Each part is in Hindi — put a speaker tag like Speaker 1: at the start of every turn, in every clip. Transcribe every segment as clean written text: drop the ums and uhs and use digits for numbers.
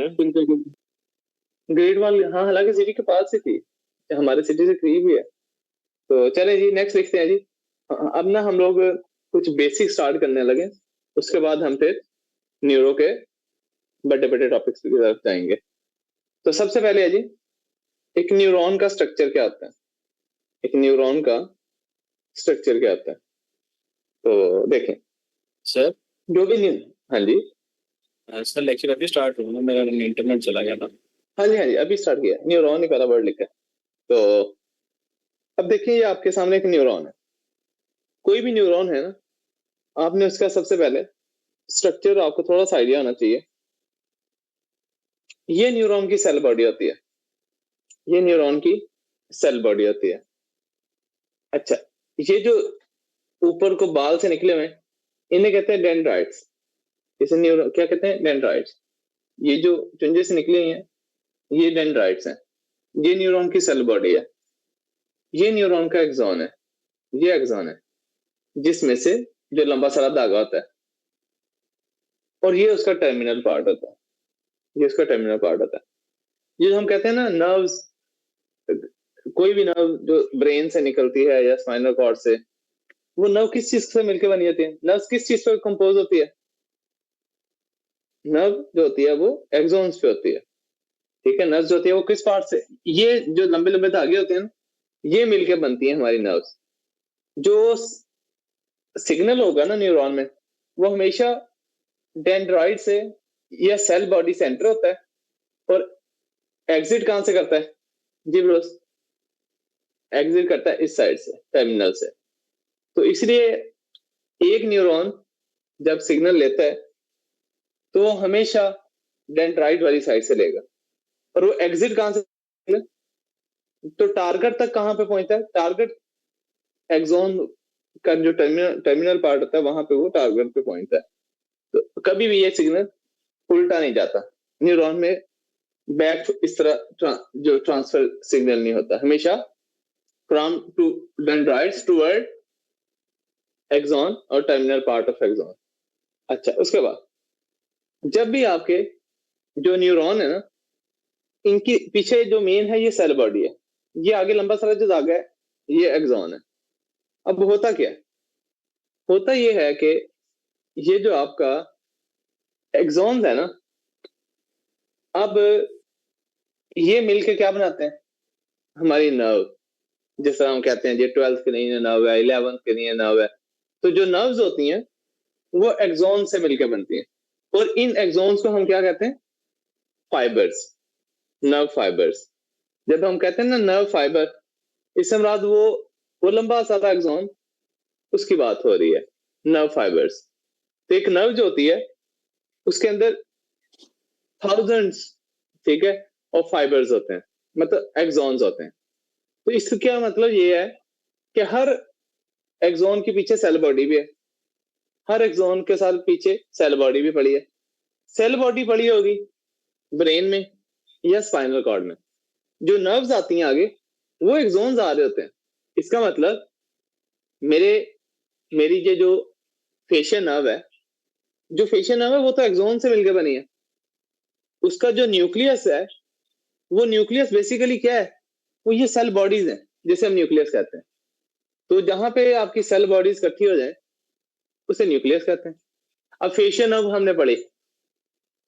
Speaker 1: बिल्कुल बिल्कुल। ग्रेड वन, हाँ, हालांकि सिटी के पास ही थी, हमारे सिटी से करीब ही है। तो चले जी, नेक्स्ट लिखते हैं जी। अब ना हम लोग कुछ बेसिक स्टार्ट करने लगे, उसके बाद हम फिर न्यूरो के बड़े बड़े टॉपिक्स की तरफ जाएंगे। तो सबसे पहले है जी, एक न्यूरॉन का स्ट्रक्चर क्या होता है। एक न्यूरॉन का स्ट्रक्चर क्या होता है, तो देखें
Speaker 2: सर।
Speaker 1: जो भी न्यू हाँ जी।
Speaker 2: सर लेक्चर अभी स्टार्ट हुआ, मेरा इंटरनेट चला गया था।
Speaker 1: हाँ जी, हाँ जी, अभी स्टार्ट किया। न्यूरॉन ही पहला वर्ड लिखा है। तो अब देखिए, ये आपके सामने एक न्यूरॉन है। कोई भी न्यूरॉन है ना, आपने उसका सबसे पहले स्ट्रक्चर आपको थोड़ा सा आइडिया होना चाहिए। ये न्यूरॉन की सेल बॉडी होती है। ये न्यूरॉन की सेल बॉडी होती है। अच्छा, ये जो ऊपर को बाल से निकले हुए हैं, इन्हें कहते हैं डेंड्राइट्स। इसे न्यूरॉन क्या कहते हैं? डेंड्राइट्स। ये जो चुंजे से निकले हुए हैं, ये डेंड्राइट्स हैं। ये न्यूरॉन की सेल बॉडी है। ये न्यूरॉन का एक्सॉन है। ये एक्सॉन है जिसमें से जो लंबा सारा धागा होता है, और ये उसका टर्मिनल पार्ट होता है। ये उसका टर्मिनल पार्ट होता है। ये जो हम कहते हैं ना नर्व्स, कोई भी नर्व जो ब्रेन से निकलती है या स्पाइनल कॉर्ड से, वो नर्व किस चीज से मिलकर बनी होती है? नर्व किस चीज पर कंपोज होती है? नर्व जो होती है वो एक्सोन्स पे होती है। ठीक है, नर्व जो होती है वो किस पार्ट से, ये जो लंबे लंबे धागे होते हैं ना, ये मिलकर बनती है हमारी नर्व्स। जो सिग्नल होगा ना न्यूरॉन में, वो हमेशा डेंड्राइट से या सेल बॉडी सेंटर होता है, और एग्जिट कहां से करता है जी ब्रोस? एग्जिट करता है इस साइड से, टर्मिनल से। तो इसलिए एक न्यूरॉन जब सिग्नल लेता है तो वो हमेशा डेंड्राइट वाली साइड से लेगा, और वो एग्जिट कहां से? तो टारगेट तक कहां पे पहुंचता है? टारगेट एक्सोन का जो टर्मिनल टर्मिनल पार्ट होता है, वहां पे वो टारगेट पे पहुंचता है। तो कभी भी ये सिग्नल उल्टा नहीं जाता न्यूरॉन में, बैक इस तरह जो ट्रांसफर सिग्नल नहीं होता, हमेशा from to dendrites toward axon और टर्मिनल पार्ट ऑफ एक्सॉन। अच्छा, उसके बाद जब भी आपके जो न्यूरॉन है ना, इनके पीछे जो मेन है ये सेल बॉडी है, ये आगे लंबा सारा जो धागा है ये एक्सॉन है। अब होता क्या है? होता ये है कि ये जो आपका एक्सॉन्स है ना, अब ये मिलके क्या बनाते हैं? हमारी नर्व। जैसा हम कहते हैं, ये 12th के नहीं नर्व है, 11th के नहीं नर्व है। तो जो नर्व्स होती हैं वो एक्सॉन से मिलकर बनती हैं, और इन एक्सॉन्स को हम क्या कहते हैं? Fibres, nerve fibres. जब हम कहते हैं ना नर्व फाइबर, इससे मुराद वो लंबा सारा एक्सॉन, उसकी बात हो रही है, नर्व फाइबर्स। तो एक नर्व जो होती है उसके अंदर थाउजेंड्स, ठीक है, और फाइबर्स होते हैं, मतलब एक्सॉन्स होते हैं। तो इसका क्या मतलब ये है कि हर एक्सॉन के पीछे सेल बॉडी भी है, हर एक्सॉन के साथ पीछे सेल बॉडी भी पड़ी है। सेल बॉडी पड़ी होगी ब्रेन में या स्पाइनल कॉर्ड में। जो नर्व्स आती हैं आगे, वो एक्सॉन्स आ रहे होते हैं। इसका मतलब मेरे मेरी ये जो फेशियल नर्व है, जो फेशियल नर्व है वो तो एक्सॉन से मिलकर बनी है। उसका जो न्यूक्लियस है, वो न्यूक्लियस बेसिकली क्या है? वो ये सेल बॉडीज हैं, जैसे हम न्यूक्लियस कहते हैं। तो जहां पे आपकी सेल बॉडीज इकट्ठी हो जाए उसे न्यूक्लियस कहते हैं। अब फेशियल नर्व हमने पढ़े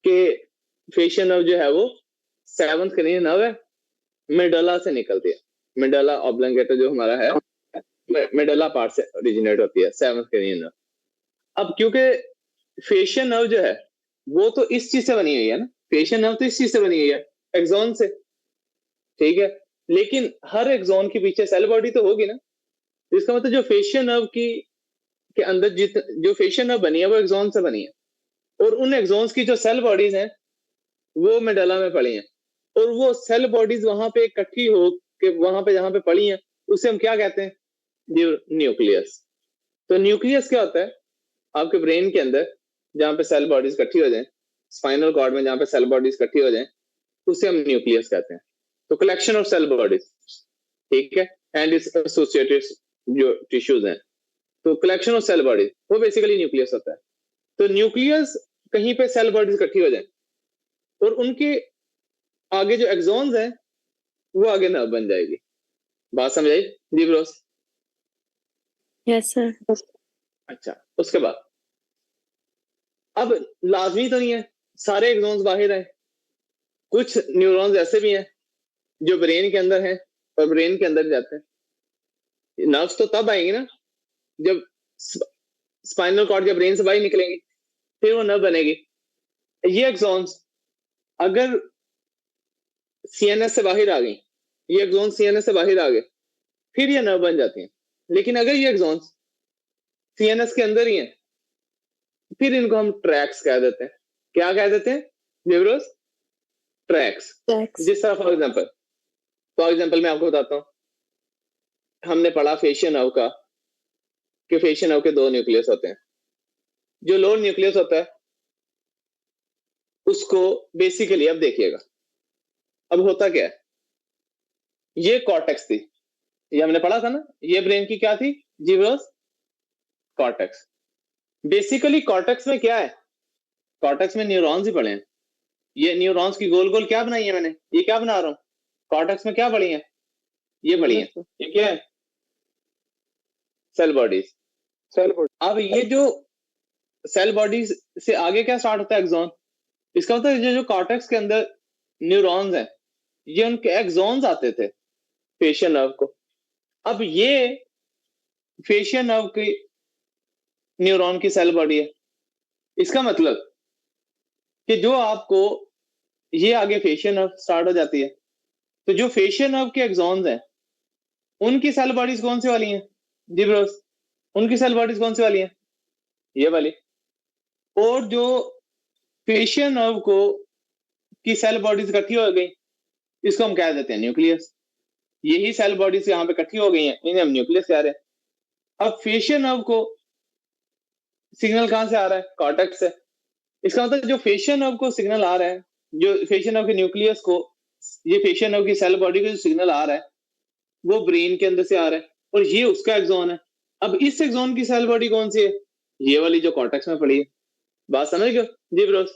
Speaker 1: कि फेशियल नर्व जो है वो 7th क्रेनियल नर्व है, मेडला से निकलती है। मेडला ऑब्लंगेटा जो हमारा है, मेडला पार्ट से ओरिजिनेट होती है 7th क्रेनियल नर्व। अब क्योंकि फेशियल नर्व जो है वो तो इस चीज से बनी हुई है ना, फेशियल नर्व तो इस चीज से बनी हुई है, एक्सॉन से। ठीक है, लेकिन हर एक्सॉन के पीछे सेल बॉडी तो होगी ना। तो इसका मतलब जो फेशियल नर्व की के अंदर जो फेशियल नर्व बनी है वो एक्सॉन से बनी है, और उन एक्सॉन्स की जो सेल बॉडीज हैं वो मेडला में पड़ी हैं। और वो सेल बॉडीज वहां पे इकट्ठी हो के वहां पे जहां पे पड़ी हैं, उसे हम क्या कहते हैं? न्यूक्लियस। तो न्यूक्लियस क्या होता है? आपके ब्रेन के अंदर जहां पे सेल बॉडीज इकट्ठी हो जाए, स्पाइनल कॉर्ड में जहां पे सेल बॉडीज इकट्ठी हो जाए, उसे हम न्यूक्लियस कहते हैं। तो कलेक्शन ऑफ सेल बॉडीज, ठीक है, एंड इट्स एसोसिएटेड जो टिश्यूज हैं। तो कलेक्शन ऑफ सेल बॉडीज वो बेसिकली न्यूक्लियस होता है। तो न्यूक्लियस कहीं पे सेल बॉडीज इकट्ठी हो जाए, और उनके आगे जो एक्सॉन्स हैं वो आगे नर्व बन जाएगी। बात समझ आई जी ब्रोस?
Speaker 3: Yes sir.
Speaker 1: अच्छा, उसके बाद अब लाजमी तो नहीं है सारे एक्सॉन्स बाहर आए, कुछ न्यूरॉन्स ऐसे भी हैं जो ब्रेन के अंदर हैं और ब्रेन के अंदर जाते हैं। नर्व्स तो तब आएंगे ना जब स्पाइनल कॉर्ड या ब्रेन से बाहर निकलेंगे, फिर वो नर्व बनेगी। ये एक्सॉन्स अगर सीएनएस से बाहर आ गई, ये एक्सॉन्स सीएनएस से बाहर आ गए, फिर ये नर्व बन जाती हैं। लेकिन अगर ये एक्सॉन्स सीएनएस के अंदर ही हैं, फिर इनको हम ट्रैक्स कह देते हैं। क्या कह देते हैं जेब्रोस? ट्रैक्स।
Speaker 3: Tracks.
Speaker 1: जिस तरह फॉर एग्जांपल मैं आपको बताता हूँ, हमने पढ़ा फेशियल नर्व का कि फेशियल नर्व के दो न्यूक्लियस होते हैं। जो लोअर न्यूक्लियस होता है उसको बेसिकली, अब देखिएगा अब होता क्या है, ये कॉर्टेक्स थी, ये हमने पढ़ा था ना, ये ब्रेन की क्या थी जीब्रोस? कॉर्टेक्स। बेसिकली कॉर्टेक्स में क्या है? कॉर्टेक्स में न्यूरॉन्स ही पड़े हैं। ये न्यूरॉन्स की गोल गोल क्या बनाई है मैंने, ये क्या बना रहा हूं? कॉर्टेक्स में क्या पड़ी है? ये पड़ी है, ये क्या है? Cell bodies.
Speaker 2: Cell body.
Speaker 1: अब ये जो सेल बॉडीज से आगे क्या स्टार्ट होता है? एक्सॉन। इसका मतलब ये जो कॉर्टेक्स के अंदर न्यूरॉन्स हैं, ये उनके एक्सॉन्स आते थे फेशियल नर्व को। अब ये फेशियल नर्व की न्यूरॉन की सेल बॉडी है। इसका मतलब कि जो आपको ये आगे फेशियल नर्व स्टार्ट हो जाती है, तो जो फेशियल नर्व के एक्सॉन्स हैं उनकी सेल बॉडीज कौन सी वाली हैं जी ब्रोस? उनकी सेल बॉडीज कौन सी वाली हैं? ये वाली। और जो फेशियल नर्व को की सेल बॉडीज इकट्ठी हो गई, इसको हम कह देते हैं न्यूक्लियस। यही सेल बॉडीज यहाँ पे इकट्ठी हो गई हैं, इन्हें हम न्यूक्लियस कह रहे हैं। अब फेशियल नर्व को सिग्नल कहां से आ रहा है? कॉर्टेक्स से। इसका मतलब जो फेशियल नर्व को सिग्नल आ रहा है, जो फेशियल नर्व के न्यूक्लियस को, ये फेशियल नर्व की सेल बॉडी को जो सिग्नल आ रहा है वो ब्रेन के अंदर से आ रहा है, और ये उसका एक्सॉन है। अब इस एक्सॉन की सेल बॉडी कौन सी है? ये वाली जो कॉर्टेक्स में पड़ी है। बात समझ गए जी ब्रोस?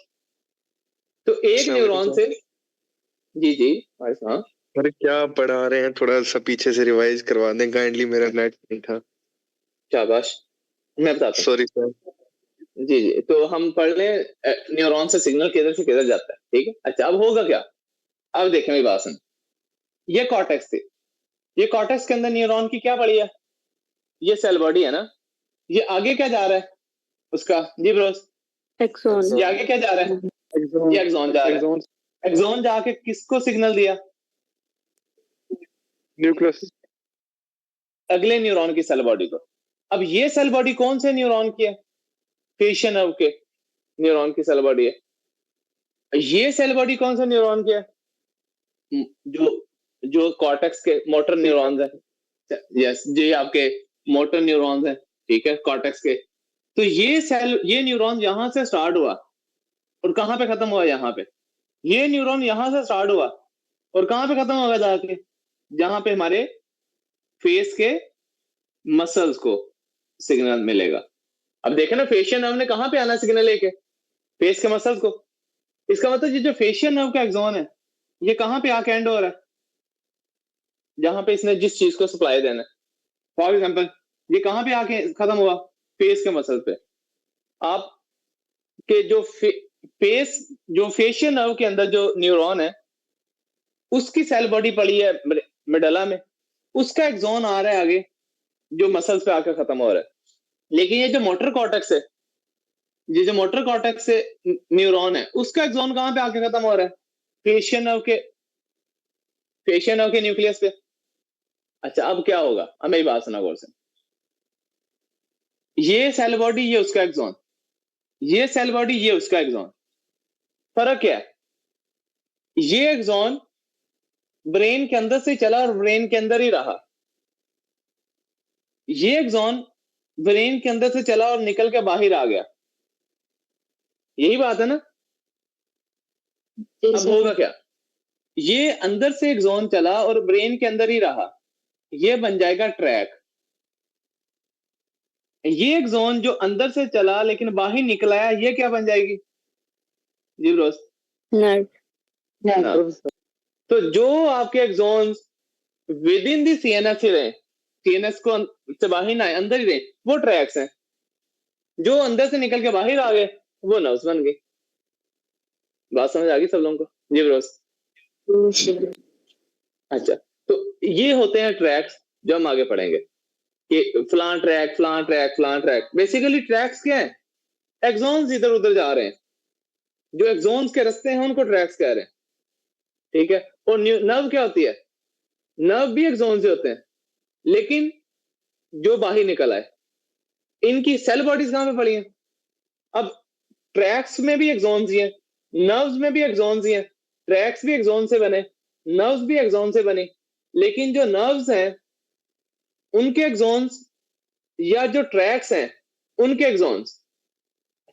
Speaker 1: तो एक न्यूरॉन से, जी जी हाँ,
Speaker 4: अरे क्या पढ़ा रहे हैं, थोड़ा सा पीछे से रिवाइज करवा दें काइंडली, मेरा नेट नहीं था।
Speaker 1: शाबाश, मैं बताता हूँ।
Speaker 4: Sorry sir.
Speaker 1: जी जी, तो हम पढ़ लें न्यूरॉन से सिग्नल किधर से किधर जाता है, ठीक है? अच्छा, अब होगा क्या? अब देखें मेरी बात सुन। ये कॉर्टेक्स थी, ये कॉर्टेक्स के अंदर न्यूरॉन की क्या पड़ी है? ये सेल बॉडी है ना। ये आगे क्या जा रहा है उसका जी ब्रोस?
Speaker 3: Axon.
Speaker 1: ये आगे क्या जा रहा है? ये एक्सॉन जा रहा है। एक्सॉन जाके किसको सिग्नल दिया?
Speaker 2: न्यूक्लियस।
Speaker 1: अगले न्यूरॉन की सेल बॉडी को। अब ये सेल बॉडी कौन से न्यूरॉन की है? फेशियल नर्व के न्यूरॉन की सेल बॉडी है। ये सेल बॉडी कौन सा न्यूरॉन की है? जो जो कॉर्टेक्स के मोटर न्यूरॉन्स हैं। यस, ये आपके मोटर न्यूरॉन्स हैं, ठीक है, कॉर्टेक्स के। तो ये सेल, ये न्यूरॉन यहां से स्टार्ट हुआ और कहां पे खत्म हुआ? यहाँ पे। ये न्यूरॉन यहां से स्टार्ट हुआ और कहां पे खत्म होगा जाके? जहां पे हमारे फेस के मसल्स को सिग्नल मिलेगा। अब देखे ना, फेशियल नर्व ने कहां पे आना सिग्नल लेके? फेस के मसल्स को। इसका मतलब ये जो फेशियल नर्व का एक्सॉन है, ये कहां पे आके एंड हो रहा है? जहां पे इसने जिस चीज को सप्लाई देना है। फॉर एग्जाम्पल, ये कहां पे आके खत्म हुआ? फेस के मसल पे। आप के जो फेस, जो फेशियल नर्व के अंदर जो न्यूरॉन है उसकी सेल बॉडी पड़ी है मेडला में, उसका एक्सॉन आ रहा है आगे, जो मसल्स पे आकर खत्म हो रहा है। लेकिन ये जो मोटर कॉर्टेक्स है, ये जो मोटर कॉर्टेक्स से न्यूरॉन है, उसका एक्सॉन कहां पे आके खत्म हो रहा है? फेशियल नर्व के, फेशियल नर्व के न्यूक्लियस पे। अच्छा, अब क्या होगा? अब मेरी बात सुना गौर से। ये सेल बॉडी, ये उसका एक्सॉन, ये सेल बॉडी, ये उसका एक्सॉन। फर्क क्या है? ये एक्सॉन ब्रेन के अंदर से चला और ब्रेन के अंदर ही रहा। ये एक्सॉन ब्रेन के अंदर से चला और निकल के बाहर आ गया। यही बात है ना? अब होगा क्या? ये अंदर से एक्सॉन चला और ब्रेन के अंदर ही रहा, ये बन जाएगा ट्रैक। ये एक्सॉन जो अंदर से चला लेकिन बाहर निकल आया, ये क्या बन जाएगी जी ब्रोस?
Speaker 3: nerve,
Speaker 1: nerve. तो जो आपके axons within the CNS ही रहे, सीएनएस को से बाहर ना आए, अंदर ही रहे, वो ट्रैक्स हैं। जो अंदर से निकल के बाहर आ गए वो नर्व्स बन गई। बात समझ आ गई सब लोगों को? जी ब्रोस। अच्छा, तो ये होते हैं ट्रैक्स जो हम आगे पढ़ेंगे कि फलां ट्रैक, फलां ट्रैक, फलां ट्रैक। बेसिकली ट्रैक्स क्या है? एक्सॉन्स इधर उधर जा रहे हैं, जो एक्सॉन्स के रास्ते हैं उनको ट्रैक्स कह रहे हैं, ठीक है। और नर्व क्या होती है? नर्व भी एक्सॉन से होते हैं, लेकिन जो बाहर निकल आए। इनकी सेल बॉडीज कहां पे पड़ी हैं? अब ट्रैक्स में भी एक्सॉन्स ही हैं, नर्व्स में भी एक्सॉन्स ही हैं। ट्रैक्स भी एक्सॉन से बने, नर्व्स भी एक्सॉन से बने, लेकिन जो नर्व्स हैं उनके एक्सॉन्स या जो ट्रैक्स हैं उनके एक्सॉन्स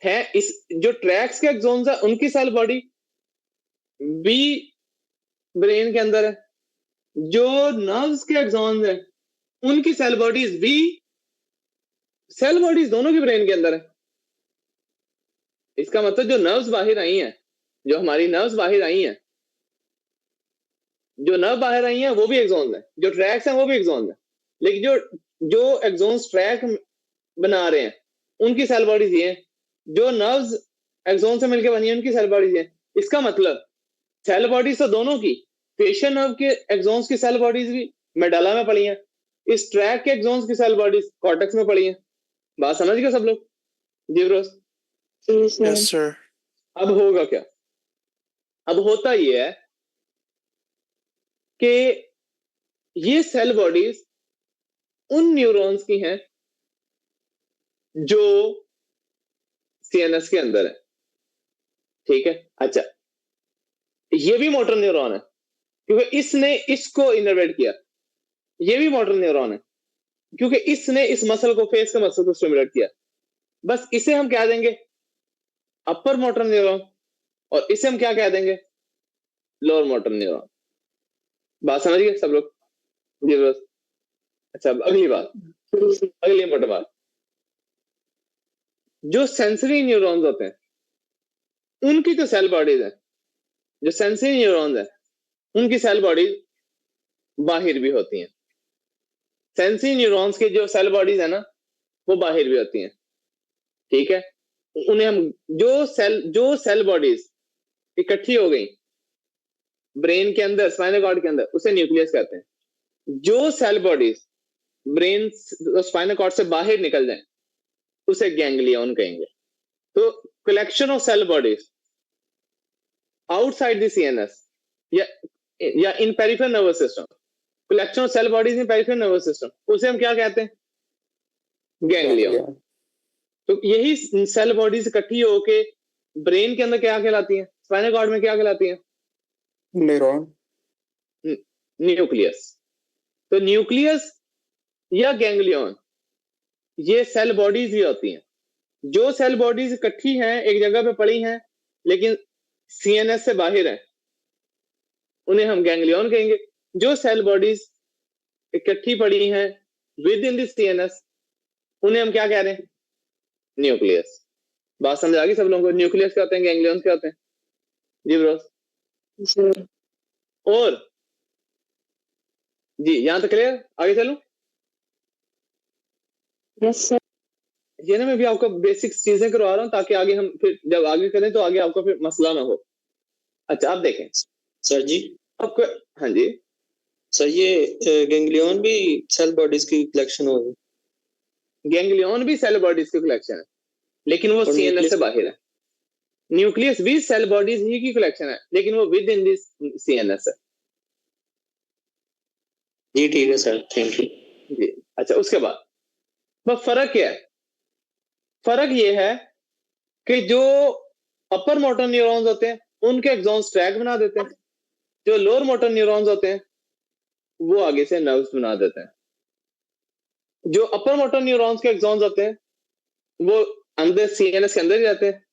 Speaker 1: हैं, इस जो ट्रैक्स के एक्सॉन्स है उनकी सेल बॉडी भी ब्रेन के अंदर है, जो नर्व्स के एक्सॉन्स हैं उनकी सेल बॉडीज भी, सेल बॉडीज दोनों की ब्रेन के अंदर है। इसका मतलब जो नर्व्स बाहर आई हैं, जो हमारी नर्व्स बाहर आई हैं, जो नर्व बाहर आई हैं वो भी एक्सॉन्स हैं, जो ट्रैक्स हैं वो भी एक्सॉन्स हैं, लेकिन जो एक्सॉन्स ट्रैक बना रहे हैं उनकी सेल बॉडीज ये हैं, जो नर्व्स एक्सॉन से मिलकर बनी है उनकी सेल बॉडीज ये। इसका मतलब सेल बॉडीज तो दोनों की, फेशियल नर्व के एक्सॉन्स की सेल बॉडीज भी मेडुला में पड़ी हैं, इस ट्रैक के एक्सॉन्स की सेल बॉडीज कॉर्टेक्स में पड़ी हैं। बात समझ गए सब लोग? जी ब्रोस।
Speaker 4: Yes sir.
Speaker 1: अब होगा क्या? अब होता ये है कि ये सेल बॉडीज उन न्यूरॉन्स की हैं जो सीएनएस के अंदर है, ठीक है। अच्छा, ये भी मोटर न्यूरॉन है क्योंकि इसने इसको इनर्वेट किया, ये भी मोटर न्यूरॉन है क्योंकि इसने इस मसल को, फेस के मसल को स्टिमुलेट किया। बस इसे हम क्या देंगे? अपर मोटर न्यूरॉन, और इसे हम क्या कह देंगे? Lower motor neuron. बात समझ गए सब लोग? जी बस। अच्छा, अब अगली बात, अगली इंपॉर्टेंट बात, जो सेंसरी न्यूरॉन्स होते हैं उनकी जो सेल बॉडीज है, जो सेंसरी न्यूरॉन्स है उनकी सेल बॉडीज बाहर भी होती हैं। सेंसरी न्यूरॉन्स की जो सेल बॉडीज है ना वो बाहर भी होती हैं, ठीक है। उन्हें हम जो सेल बॉडीज इकट्ठी हो गई ब्रेन के अंदर, स्पाइनल कॉर्ड के अंदर, उसे न्यूक्लियस कहते हैं। जो cell bodies brain spinal cord से बाहर निकल जाए उसे गैंग्लियन कहेंगे। तो collection of cell bodies outside the CNS या in peripheral nervous system, collection of cell bodies in peripheral nervous system, उसे हम क्या कहते हैं? गैंग्लियन। तो यही सेल बॉडीज इकट्ठी होके ब्रेन के अंदर क्या कहलाती हैं? स्पाइनल कॉर्ड में क्या कहलाती हैं?
Speaker 4: न्यूरॉन।
Speaker 1: न्यूक्लियस। तो न्यूक्लियस या गैंग्लियन ये सेल बॉडीज ही होती हैं। जो सेल बॉडीज इकट्ठी हैं, एक जगह पे पड़ी हैं लेकिन सीएनएस से बाहर है, उन्हें हम गैंग्लियन कहेंगे। जो सेल बॉडीज इकट्ठी पड़ी हैं विद इन द सीएनएस उन्हें हम क्या कह रहे हैं? न्यूक्लियस। बात समझ आ गई सब लोगों को? न्यूक्लियस क्या होते हैं, गैंग्लियन क्या होते हैं? जी ब्रो। और जी यहां तक क्लियर? आगे चलूं?
Speaker 3: yes sir,
Speaker 1: ये ना मैं भी आपको बेसिक चीजें करवा रहा हूं ताकि आगे हम फिर जब आगे करें तो आगे आपको फिर मसला ना हो। अच्छा, आप देखें
Speaker 2: सर जी,
Speaker 1: आपको। हाँ जी
Speaker 2: सर ये गैंग्लियन भी सेल बॉडीज की कलेक्शन होगी?
Speaker 1: गैंग्लियन भी सेल बॉडीज की कलेक्शन है लेकिन वो
Speaker 2: और
Speaker 1: सीएनएस से
Speaker 2: nucleus?
Speaker 1: बाहर है। न्यूक्लियस भी सेल बॉडीज ही की कलेक्शन है लेकिन वो विद इन दिस सीएनएस है।
Speaker 2: जी ठीक है सर, थैंक यू।
Speaker 1: जी अच्छा, उसके बाद बस फर्क क्या है? फर्क ये है कि जो अपर मोटर न्यूरॉन्स होते हैं उनके एक्सॉन्स ट्रैक बना देते हैं, जो लोअर मोटर न्यूरॉन्स होते हैं वो आगे से नर्व्स बना देते हैं। जो अपर मोटर न्यूरॉन्स के एक्सॉन्स होते हैं वो अंदर सीएनएस के अंदर ही रहते हैं,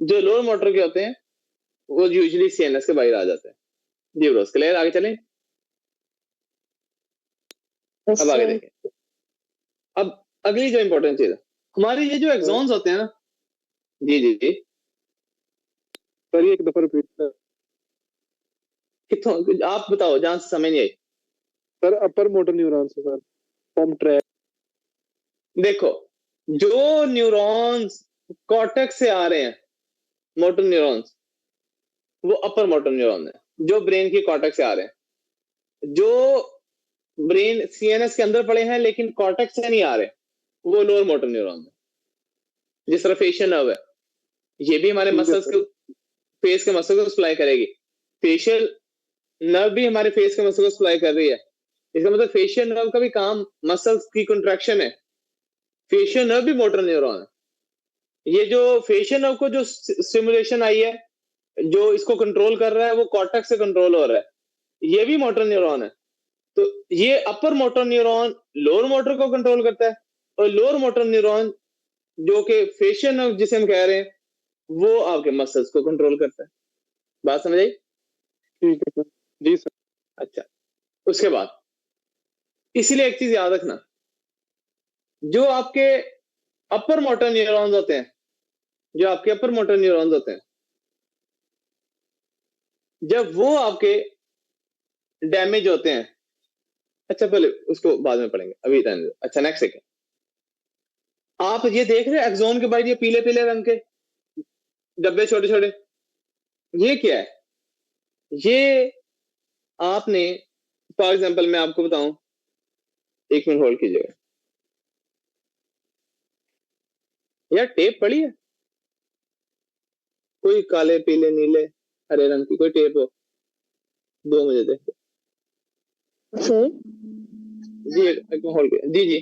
Speaker 1: जो लोअर मोटर के होते हैं वो यूजुअली सीएनएस के बाहर आ जाते हैं। जी ब्रोस, क्लियर? आगे चलें।
Speaker 3: yes
Speaker 1: अब आगे
Speaker 3: sir,
Speaker 1: देखें, अब अगली जो इंपॉर्टेंट चीज है, हमारे ये जो एक्सॉन्स होते हैं ना, जी जी जी,
Speaker 5: सर ये एक दफा रिपीट कर।
Speaker 1: कितों आप बताओ जहां से समझ नहीं आई।
Speaker 5: सर अपर मोटर न्यूरॉन से सर फॉर्म ट्रैक।
Speaker 1: देखो जो न्यूरॉन्स कॉर्टेक्स से आ रहे हैं मोटर न्यूरॉन्स वो अपर मोटर न्यूरॉन है जो ब्रेन की कॉर्टेक्स से आ रहे हैं। जो ब्रेन सीएनएस के अंदर पड़े हैं लेकिन कॉर्टेक्स से नहीं आ रहे वो लोअर मोटर न्यूरॉन है। जिस तरह फेशियल नर्व है ये भी हमारे
Speaker 5: ठीक है
Speaker 1: मसल्स
Speaker 5: सर।
Speaker 1: को फेस के मसल को सप्लाई करेगी। फेशियल नर्व भी हमारे फेस के मसल को सप्लाई कर रही है। इसका मतलब फेशियल नर्व का भी काम मसल्स की कंट्रैक्शन है। फेशियल नर्व भी मोटर न्यूरॉन है। ये जो फेशियल नर्व को जो स्टिमुलेशन आई है जो इसको कंट्रोल कर रहा है वो कॉर्टेक्स से कंट्रोल हो रहा है। ये भी मोटर न्यूरॉन है। तो ये upper motor neuron lower motor को कंट्रोल करता है और लोअर मोटर न्यूरॉन जो कि फेशियल नर्व जिसे हम कह रहे हैं वो आपके मसल्स को कंट्रोल करता है। बात समझ आई?
Speaker 5: ठीक है सर। जी सर।
Speaker 1: अच्छा उसके बाद इसलिए एक चीज याद रखना जो आपके अपर मोटर न्यूरॉन्स होते हैं जो आपके अपर मोटर न्यूरॉन्स होते हैं जब वो आपके डैमेज होते हैं। अच्छा पहले उसको बाद में पढ़ेंगे अभी रहने दो। अच्छा नेक्स्ट सेकंड आप ये देख रहे हैं एक्सोन के बाद ये पीले पीले रंग के डब्बे छोटे छोटे ये क्या है? ये आपने फॉर एग्जांपल मैं आपको बताऊं 1 मिनट होल्ड कीजिएगा। यार टेप पड़ी है कोई काले पीले नीले हरे रंग की कोई टेप हो दो मुझे दे।
Speaker 3: सर
Speaker 1: जी एक मिनट होल्ड कीजिए। जी जी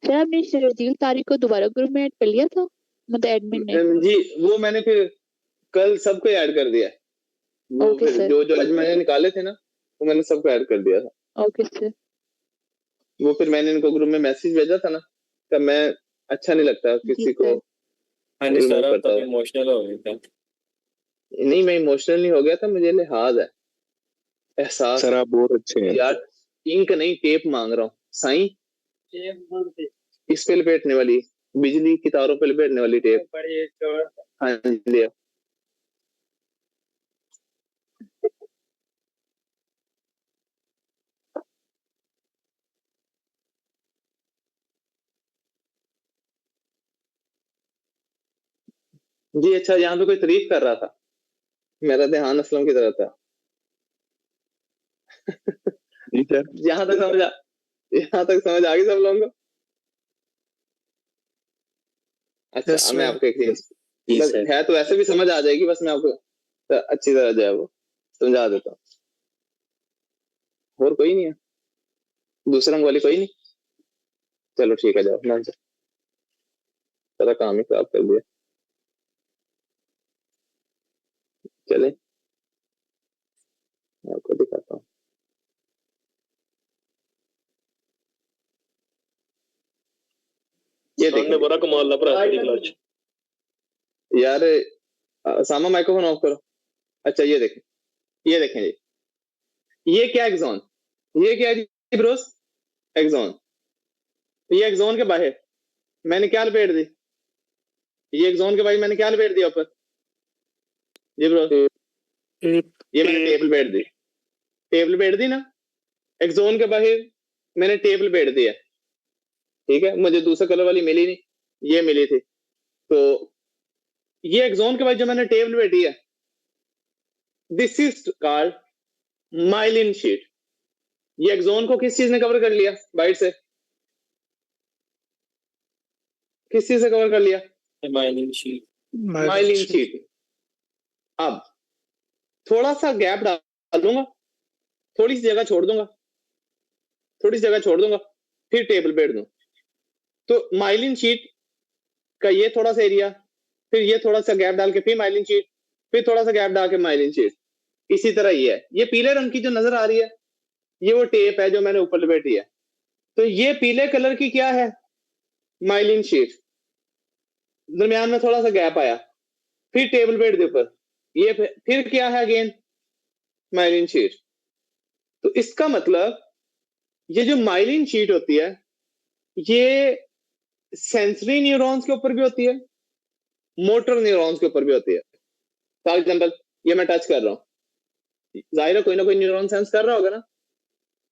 Speaker 3: सर आपने शर्जील तारिक को दोबारा ग्रुप में ऐड कर लिया था मतलब एडमिन ने?
Speaker 1: जी वो मैंने फिर कल सबको ऐड कर दिया। वो
Speaker 3: ओके
Speaker 1: फिर
Speaker 3: सर।
Speaker 1: जो जो आज मैंने निकाले थे ना वो मैंने सबको ऐड कर दिया था।
Speaker 3: Okay sir.
Speaker 1: वो फिर मैंने इनको ग्रुप में मैसेज भेजा था ना कि मैं अच्छा नहीं लगता
Speaker 3: जी
Speaker 1: किसी को
Speaker 3: सर।
Speaker 2: हाँ जी
Speaker 1: remove
Speaker 2: सर आप
Speaker 1: करता
Speaker 2: तो
Speaker 1: हूं।
Speaker 2: इमोशनल हो गए थे।
Speaker 1: नहीं मैं इमोशनल नहीं हो गया था मुझे लिहाज है एहसास
Speaker 4: सर
Speaker 1: है।
Speaker 4: आप बहुत अच्छे हैं।
Speaker 1: यार इंक नहीं टेप मांग रहा हूँ साईं इस पे लपेटने वाली बिजली की तारों पे लपेटने वाली टेप। हाँ जी लिया। जी अच्छा यहाँ पे कोई तारीफ कर रहा था मेरा ध्यान असलम की तरफ था।
Speaker 4: जी सर।
Speaker 1: यहाँ तक समझ आ गई सब लोगों को। अच्छा
Speaker 2: Yes,
Speaker 1: अब मैं
Speaker 2: ma'am.
Speaker 1: आपको एक चीज
Speaker 2: जी
Speaker 1: बस
Speaker 2: सर।
Speaker 1: है तो वैसे भी समझ आ जाएगी बस मैं आपको अच्छी तरह जो है वो समझा देता हूँ। और कोई नहीं है दूसरा रंग वाली कोई नहीं। चलो ठीक है जाओ ना सारा काम ही खराब कर दिया। चले मैं आपको दिखाता हूँ। ये देखिए
Speaker 2: बड़ा कमाल लग रहा है क्लच।
Speaker 1: यार सामा माइक्रोफोन ऑफ करो। अच्छा ये देखें जी ये क्या एक्सॉन ये क्या है जी ब्रोस एक्सॉन। ये एक्सॉन के बाहर मैंने क्या लपेट दी ये एक्सॉन के बाहर मैंने क्या लपेट दिया ऊपर जी ब्रोस ये मैंने टेप लपेट दी। टेप लपेट दी ना एक्सॉन के बाहर मैंने टेप लपेट दिया। ठीक है मुझे दूसरा कलर वाली मिली नहीं ये मिली थी। तो ये एक्सॉन के बाद जो मैंने टेप लपेटी है this is called myelin sheet. ये एक्सॉन को किस चीज ने कवर कर लिया बाइट से किस चीज से कवर कर लिया
Speaker 2: माइलिन शीट।
Speaker 1: Myelin sheath. अब थोड़ा सा गैप डाल दूंगा थोड़ी सी जगह छोड़ दूंगा फिर टेबल बैठ दूं तो माइलिन शीट का ये थोड़ा सा एरिया फिर ये थोड़ा सा गैप डाल के फिर माइलिन शीट फिर थोड़ा सा गैप डाल के माइलिन शीट। इसी तरह ये है ये पीले रंग की जो नजर आ रही है ये वो टेप है जो मैंने ऊपर लपेटी है। तो ये पीले कलर की क्या है माइलिन शीट। दरमियान में थोड़ा सा गैप आया फिर टेबल बेड के ऊपर ये फिर क्या है अगेन माइलिन शीट। तो इसका मतलब ये जो माइलिन शीट होती है ये सेंसरी न्यूरॉन्स के ऊपर भी होती है मोटर न्यूरॉन्स के ऊपर भी होती है। फॉर एग्जाम्पल ये मैं टच कर रहा हूँ, जाहिर है कोई ना कोई न्यूरॉन सेंस कर रहा होगा ना।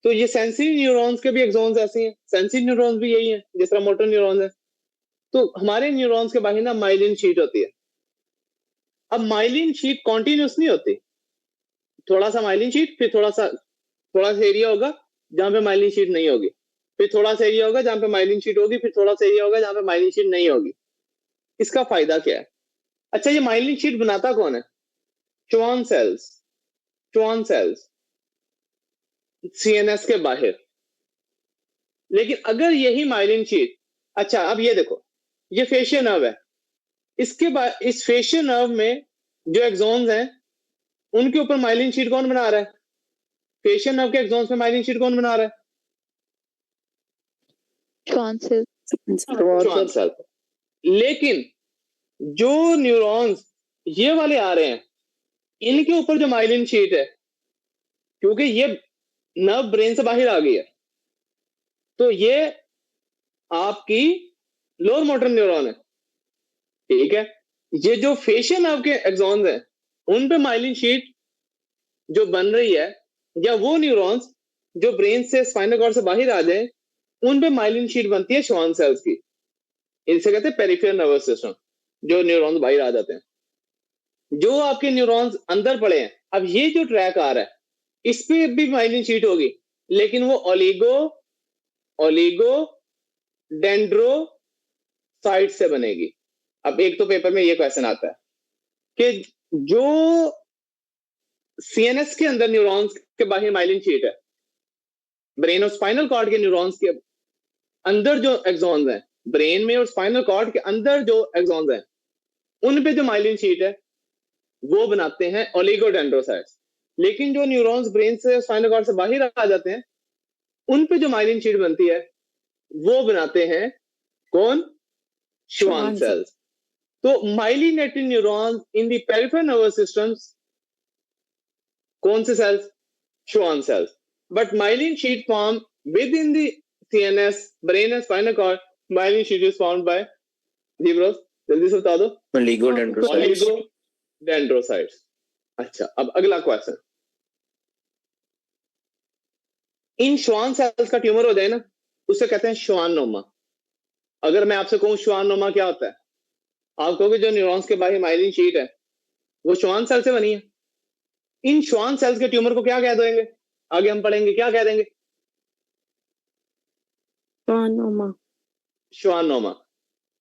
Speaker 1: तो ये सेंसरी न्यूरॉन्स के भी एक्सॉन्स ऐसे हैं, सेंसरी न्यूरॉन्स भी यही है जिस तरह मोटर न्यूरॉन्स है। तो हमारे न्यूरॉन्स के बाहर ना माइलिन शीट होती है। अब माइलिन शीट कॉन्टिन्यूस नहीं होती, थोड़ा सा माइलिन शीट, फिर थोड़ा सा एरिया होगा जहां पे माइलिन शीट नहीं होगी, फिर थोड़ा सा एरिया होगा जहां पे माइलिन शीट होगी, फिर थोड़ा सा एरिया होगा जहां पे माइलिन शीट नहीं होगी। इसका फायदा क्या है? अच्छा, ये माइलिन शीट बनाता कौन है? Schwann cells, Schwann sales CNS के बाहर। लेकिन अगर यही माइलिन शीट, अच्छा अब ये देखो, ये फेशियल नर्व है, इसके बाद इस फेशियल नर्व में जो एक्सॉन्स हैं उनके ऊपर माइलिन शीट कौन बना रहा है? फेशियल नर्व के एक्सॉन्स में माइलिन शीट कौन बना रहा है?
Speaker 3: Schwann cell.
Speaker 1: Schwann cell. लेकिन जो न्यूरॉन्स ये वाले आ रहे हैं इनके ऊपर जो माइलिन शीट है, क्योंकि ये नर्व ब्रेन से बाहर आ गई है, तो ये आपकी लोअर मोटर न्यूरॉन है, ठीक है। ये जो फेशियल नर्व के एक्सॉन्स हैं उन पे माइलिन शीट जो बन रही है, या वो न्यूरॉन्स जो ब्रेन से स्पाइनल कॉर्ड से बाहर आ जाए उन पे माइलिन शीट बनती है श्वान सेल्स की। इनसे कहते हैं पेरिफेरल नर्वस सिस्टम, जो न्यूरॉन्स बाहर आ जाते हैं। जो आपके न्यूरॉन्स अंदर पड़े हैं, अब ये जो ट्रैक आ रहा है इस पे भी माइलिन शीट होगी, लेकिन वो ओलिगो डेंड्रोसाइट से बनेगी। अब एक तो पेपर में ये क्वेश्चन आता है कि जो सीएनएस के अंदर न्यूरॉन्स के बाहर माइलिन शीट है, ब्रेन और स्पाइनल कॉर्ड के न्यूरॉन्स के अंदर जो एक्सॉन्स हैं, ब्रेन में और स्पाइनल कॉर्ड के अंदर जो एक्सॉन्स हैं उन पे जो माइलिन शीट है वो बनाते हैं ओलिगोडेंड्रोसाइट्स। लेकिन जो न्यूरॉन्स ब्रेन से स्पाइनल कॉर्ड से बाहर आ जाते हैं उन पे जो माइलिन शीट बनती है वो बनाते हैं कौन? Schwann cells. तो myelinated neurons in the peripheral nervous systems कौन से cells? Schwann cells. But myelin sheet form within the CNS, brain and spinal cord, myelin sheet is formed by zebras. जल्दी से बता दो। Oligodendrocytes. अच्छा, अब अगला क्वेश्चन, इन श्वान सेल्स का ट्यूमर हो जाए ना, उसे कहते हैं श्वानोमा। अगर मैं आपसे कहूं श्वानोमा क्या होता है, आप कहोगे जो न्यूरॉन्स के बाहर माइलिन शीट है वो श्वान सेल से बनी है। इन श्वान सेल्स के ट्यूमर को क्या कह देंगे? आगे हम पढ़ेंगे, क्या कह देंगे? श्वानोमा।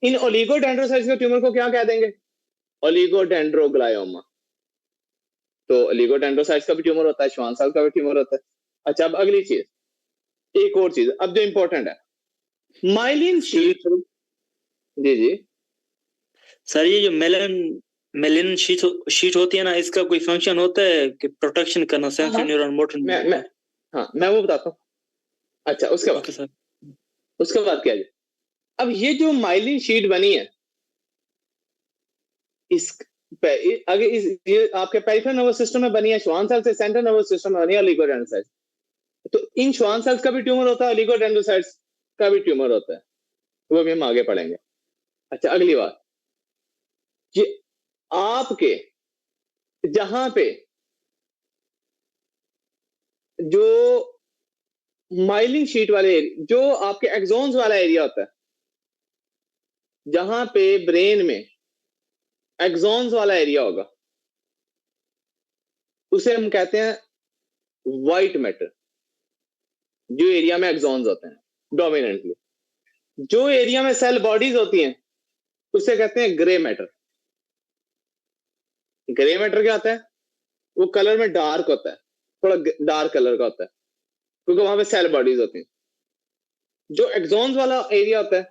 Speaker 1: इन ओलिगोडेंड्रोसाइट्स के ट्यूमर को क्या कह देंगे? ओलिगोडेंड्रोग्लायोमा। तो ओलिगोडेंड्रोसाइट्स का भी ट्यूमर होता है, श्वान सेल का भी ट्यूमर होता है। अच्छा, अब अगली चीज, एक और चीज अब जो इंपॉर्टेंट है, माइलिन शीट। जी जी
Speaker 2: सर, ये जो मेलिन शीट होती है ना, इसका कोई फंक्शन होता है कि प्रोटेक्शन करना सेंसरी न्यूरॉन मोटर?
Speaker 1: मैं वो बताता हूँ। अच्छा, उसके बाद क्या है? अब ये जो माइलिन शीट बनी है ये आपके पेरिफेरल नर्वस सिस्टम में बनी है, श्वान सेल से सेंट्रल नर्वस सिस्टम में बनी है ओलिगोडेंड्रोसाइट्स। तो इन श्वान सेल्स का भी ट्यूमर होता है, ओलिगोडेंड्रोसाइट्स का भी ट्यूमर होता है, वो भी हम आगे पढ़ेंगे। अच्छा, अगली बात, ये आपके जहां पे जो माइलिन शीट वाले जो आपके एक्सॉन्स वाला एरिया होता है, जहां पे ब्रेन में एक्सॉन्स वाला एरिया होगा, उसे हम कहते हैं व्हाइट मैटर। जो एरिया में एक्सॉन्स होते हैं डोमिनेंटली, जो एरिया में सेल बॉडीज होती हैं उसे कहते हैं ग्रे मैटर। ग्रे मैटर क्या होता है? वो कलर में डार्क होता है, थोड़ा डार्क कलर का होता है, क्योंकि वहां पे सेल बॉडीज होती हैं। जो एक्सॉन्स वाला एरिया होता है,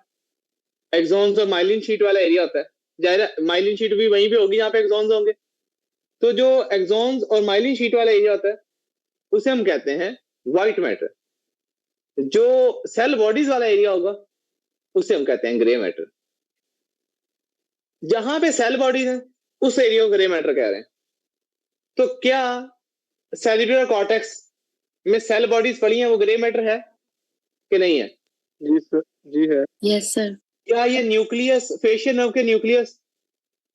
Speaker 1: एक्सॉन्स और माइलिन शीट वाला एरिया होता है, जाहिर माइलिन शीट भी वहीं पे होगी जहां पे एक्सॉन्स होंगे। तो जो एक्सॉन्स और माइलिन शीट वाला एरिया होता है उसे हम कहते हैं व्हाइट मैटर। जो सेल बॉडीज वाला एरिया होगा उसे हम कहते हैं ग्रे मैटर। जहां पे सेल बॉडीज है उस एरिया को ग्रे मैटर कह रहे हैं। तो क्या सेल्यूलर कॉर्टेक्स में सेल बॉडीज पड़ी हैं वो ग्रे मैटर है कि नहीं है?
Speaker 5: जी सर, जी है।
Speaker 3: Yes sir.
Speaker 1: क्या ये न्यूक्लियस, फेशियल नर्व के न्यूक्लियस,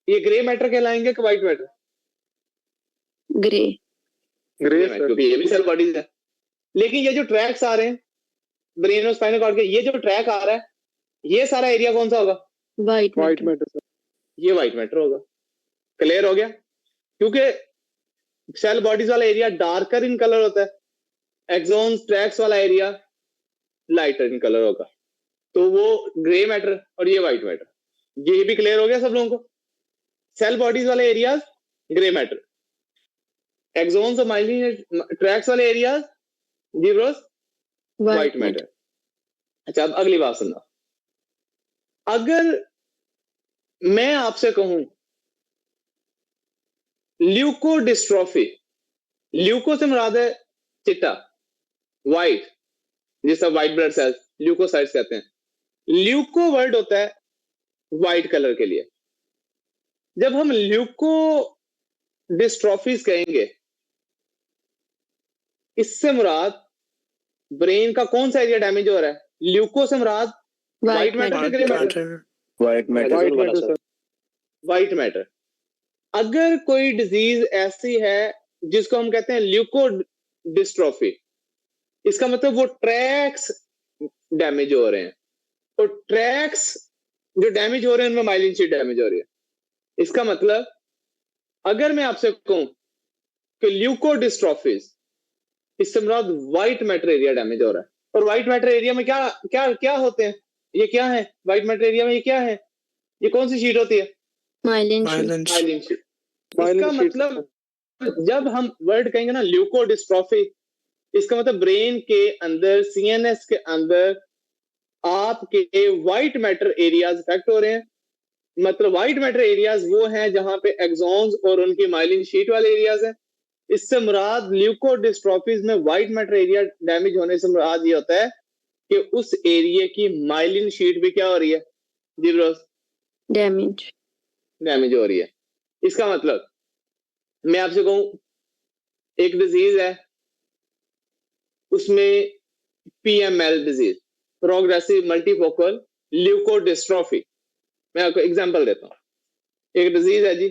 Speaker 1: ये ग्रे मैटर कहलाएंगे कि white matter?
Speaker 6: Grey
Speaker 5: grey
Speaker 1: grey matter, क्योंकि ये भी सेल बॉडीज है। लेकिन ये जो ट्रैक्स आ रहे हैं ब्रेन और स्पाइनल कॉर्ड के, ये जो ट्रैक आ रहा है, ये सारा एरिया कौन सा होगा?
Speaker 6: White
Speaker 5: white
Speaker 6: matter
Speaker 5: matter sir.
Speaker 1: ये व्हाइट मैटर होगा। क्लियर हो गया? क्योंकि सेल बॉडीज वाला एरिया डार्कर इन कलर होता है, एक्सॉन्स ट्रैक्स वाला एरिया लाइटर इन कलर होगा, तो वो ग्रे मैटर और ये व्हाइट मैटर। ये भी क्लियर हो गया सब लोगों को? सेल बॉडीज वाले एरियाज ग्रे मैटर, एक्सॉन्स और माइलिन ट्रैक्स वाले एरियाज जी ब्रोस व्हाइट मैटर। अच्छा, अब अगली बात सुनना। अगर मैं आपसे कहूं ल्यूकोडिस्ट्रोफी, ल्यूको से मुराद है चिट्टा, व्हाइट, जिसे व्हाइट ब्लड सेल्स ल्यूकोसाइट्स कहते हैं। ल्यूको वर्ड होता है व्हाइट कलर के लिए। जब हम ल्यूको डिस्ट्रॉफीज कहेंगे, इससे मुराद ब्रेन का कौन सा एरिया डैमेज हो रहा है? ल्यूको से मुराद व्हाइट मैटर के grey matter?
Speaker 4: White
Speaker 5: white matter sir.
Speaker 1: White matter. अगर कोई डिजीज ऐसी है जिसको हम कहते हैं ल्यूको डिस्ट्रॉफी, इसका मतलब वो ट्रैक्स डैमेज हो रहे हैं, और ट्रैक्स जो डैमेज हो रहे हैं उनमें माइलिन शीट डैमेज हो रही है। इसका मतलब अगर मैं आपसे कहूं कि ल्यूको डिस्ट्रॉफीज, इससे मुराद व्हाइट मैटर एरिया डैमेज हो रहा है। और व्हाइट मैटर एरिया में क्या क्या क्या होते हैं? ये क्या है व्हाइट मैटर एरिया में? ये क्या है? ये कौन सी शीट होती है?
Speaker 6: Myelin
Speaker 1: myelin sheath. इसका मतलब जब हम वर्ड कहेंगे ना ल्यूको डिस्ट्रॉफी, इसका मतलब ब्रेन के अंदर, सीएनएस के अंदर आपके व्हाइट मैटर एरियाज इफेक्ट हो रहे हैं। मतलब व्हाइट मैटर एरियाज वो हैं जहां पे एक्सॉन्स और उनकी माइलिन शीट वाले एरियाज हैं। इससे मुराद ल्यूको डिस्ट्रॉफीज में व्हाइट मैटर एरिया डैमेज होने से मुराद ये होता है कि उस एरिया की माइलिन शीट भी क्या हो रही है जी ब्रोस? डैमेज हो रही है। इसका मतलब मैं आपसे कहूं एक डिजीज है, उसमें पीएमएल डिजीज, प्रोग्रेसिव मल्टीफोकल ल्यूकोडिस्ट्रोफी। मैं आपको एग्जांपल देता हूं। एक डिजीज है जी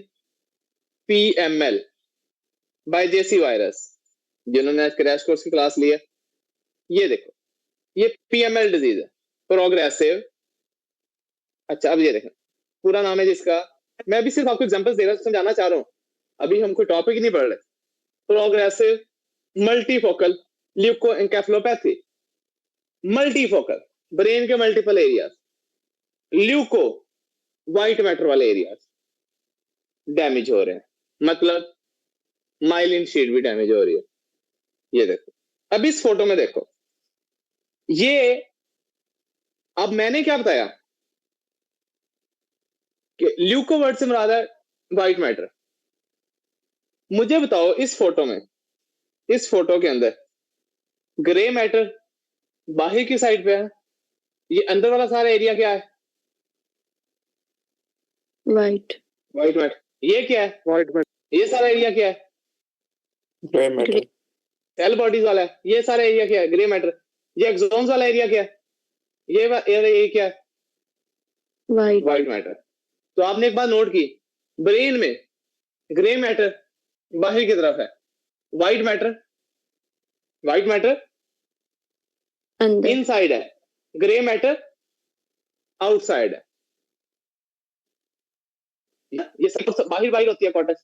Speaker 1: पीएमएल बाय जेसी वायरस। जिन्होंने आज क्रैश कोर्स की क्लास ली है, ये देखो, ये पीएमएल डिजीज है, प्रोग्रेसिव। अच्छा, अब ये देखो, पूरा नाम है जिसका, मैं अभी सिर्फ आपको एग्जांपल्स दे रहा हूं, समझाना चाह रहा हूं, अभी हम कोई टॉपिक ही नहीं पढ़ रहे। प्रोग्रेसिव मल्टीफोकल ल्यूकोएन्केफेलोपैथी, मल्टीफोकल ब्रेन के multiple areas, leuco white matter वाले एरियाज डैमेज हो रहे हैं, मतलब माइलिन शीट भी डैमेज हो रही है। ये देखो, अब इस फोटो में देखो, ये अब मैंने क्या बताया कि ल्यूको वर्ड से मुराद है व्हाइट मैटर। मुझे बताओ इस फोटो में, इस फोटो के अंदर ग्रे मैटर बाहर की साइड पे है, ये अंदर वाला सारा एरिया क्या है?
Speaker 6: White
Speaker 1: matter. ये क्या है?
Speaker 5: White matter.
Speaker 1: ये सारा एरिया क्या है?
Speaker 4: Grey matter.
Speaker 1: सेल बॉडीज वाला है, ये सारा एरिया क्या है? Grey matter. ये एक्सोन्स वाला एरिया क्या है? ये क्या है? White matter. तो आपने एक बात नोट की, ब्रेन में ग्रे मैटर बाहर की तरफ है, व्हाइट मैटर इनसाइड है, ग्रे मैटर आउटसाइड है। ये सब बाहर होती है कॉर्टेक्स,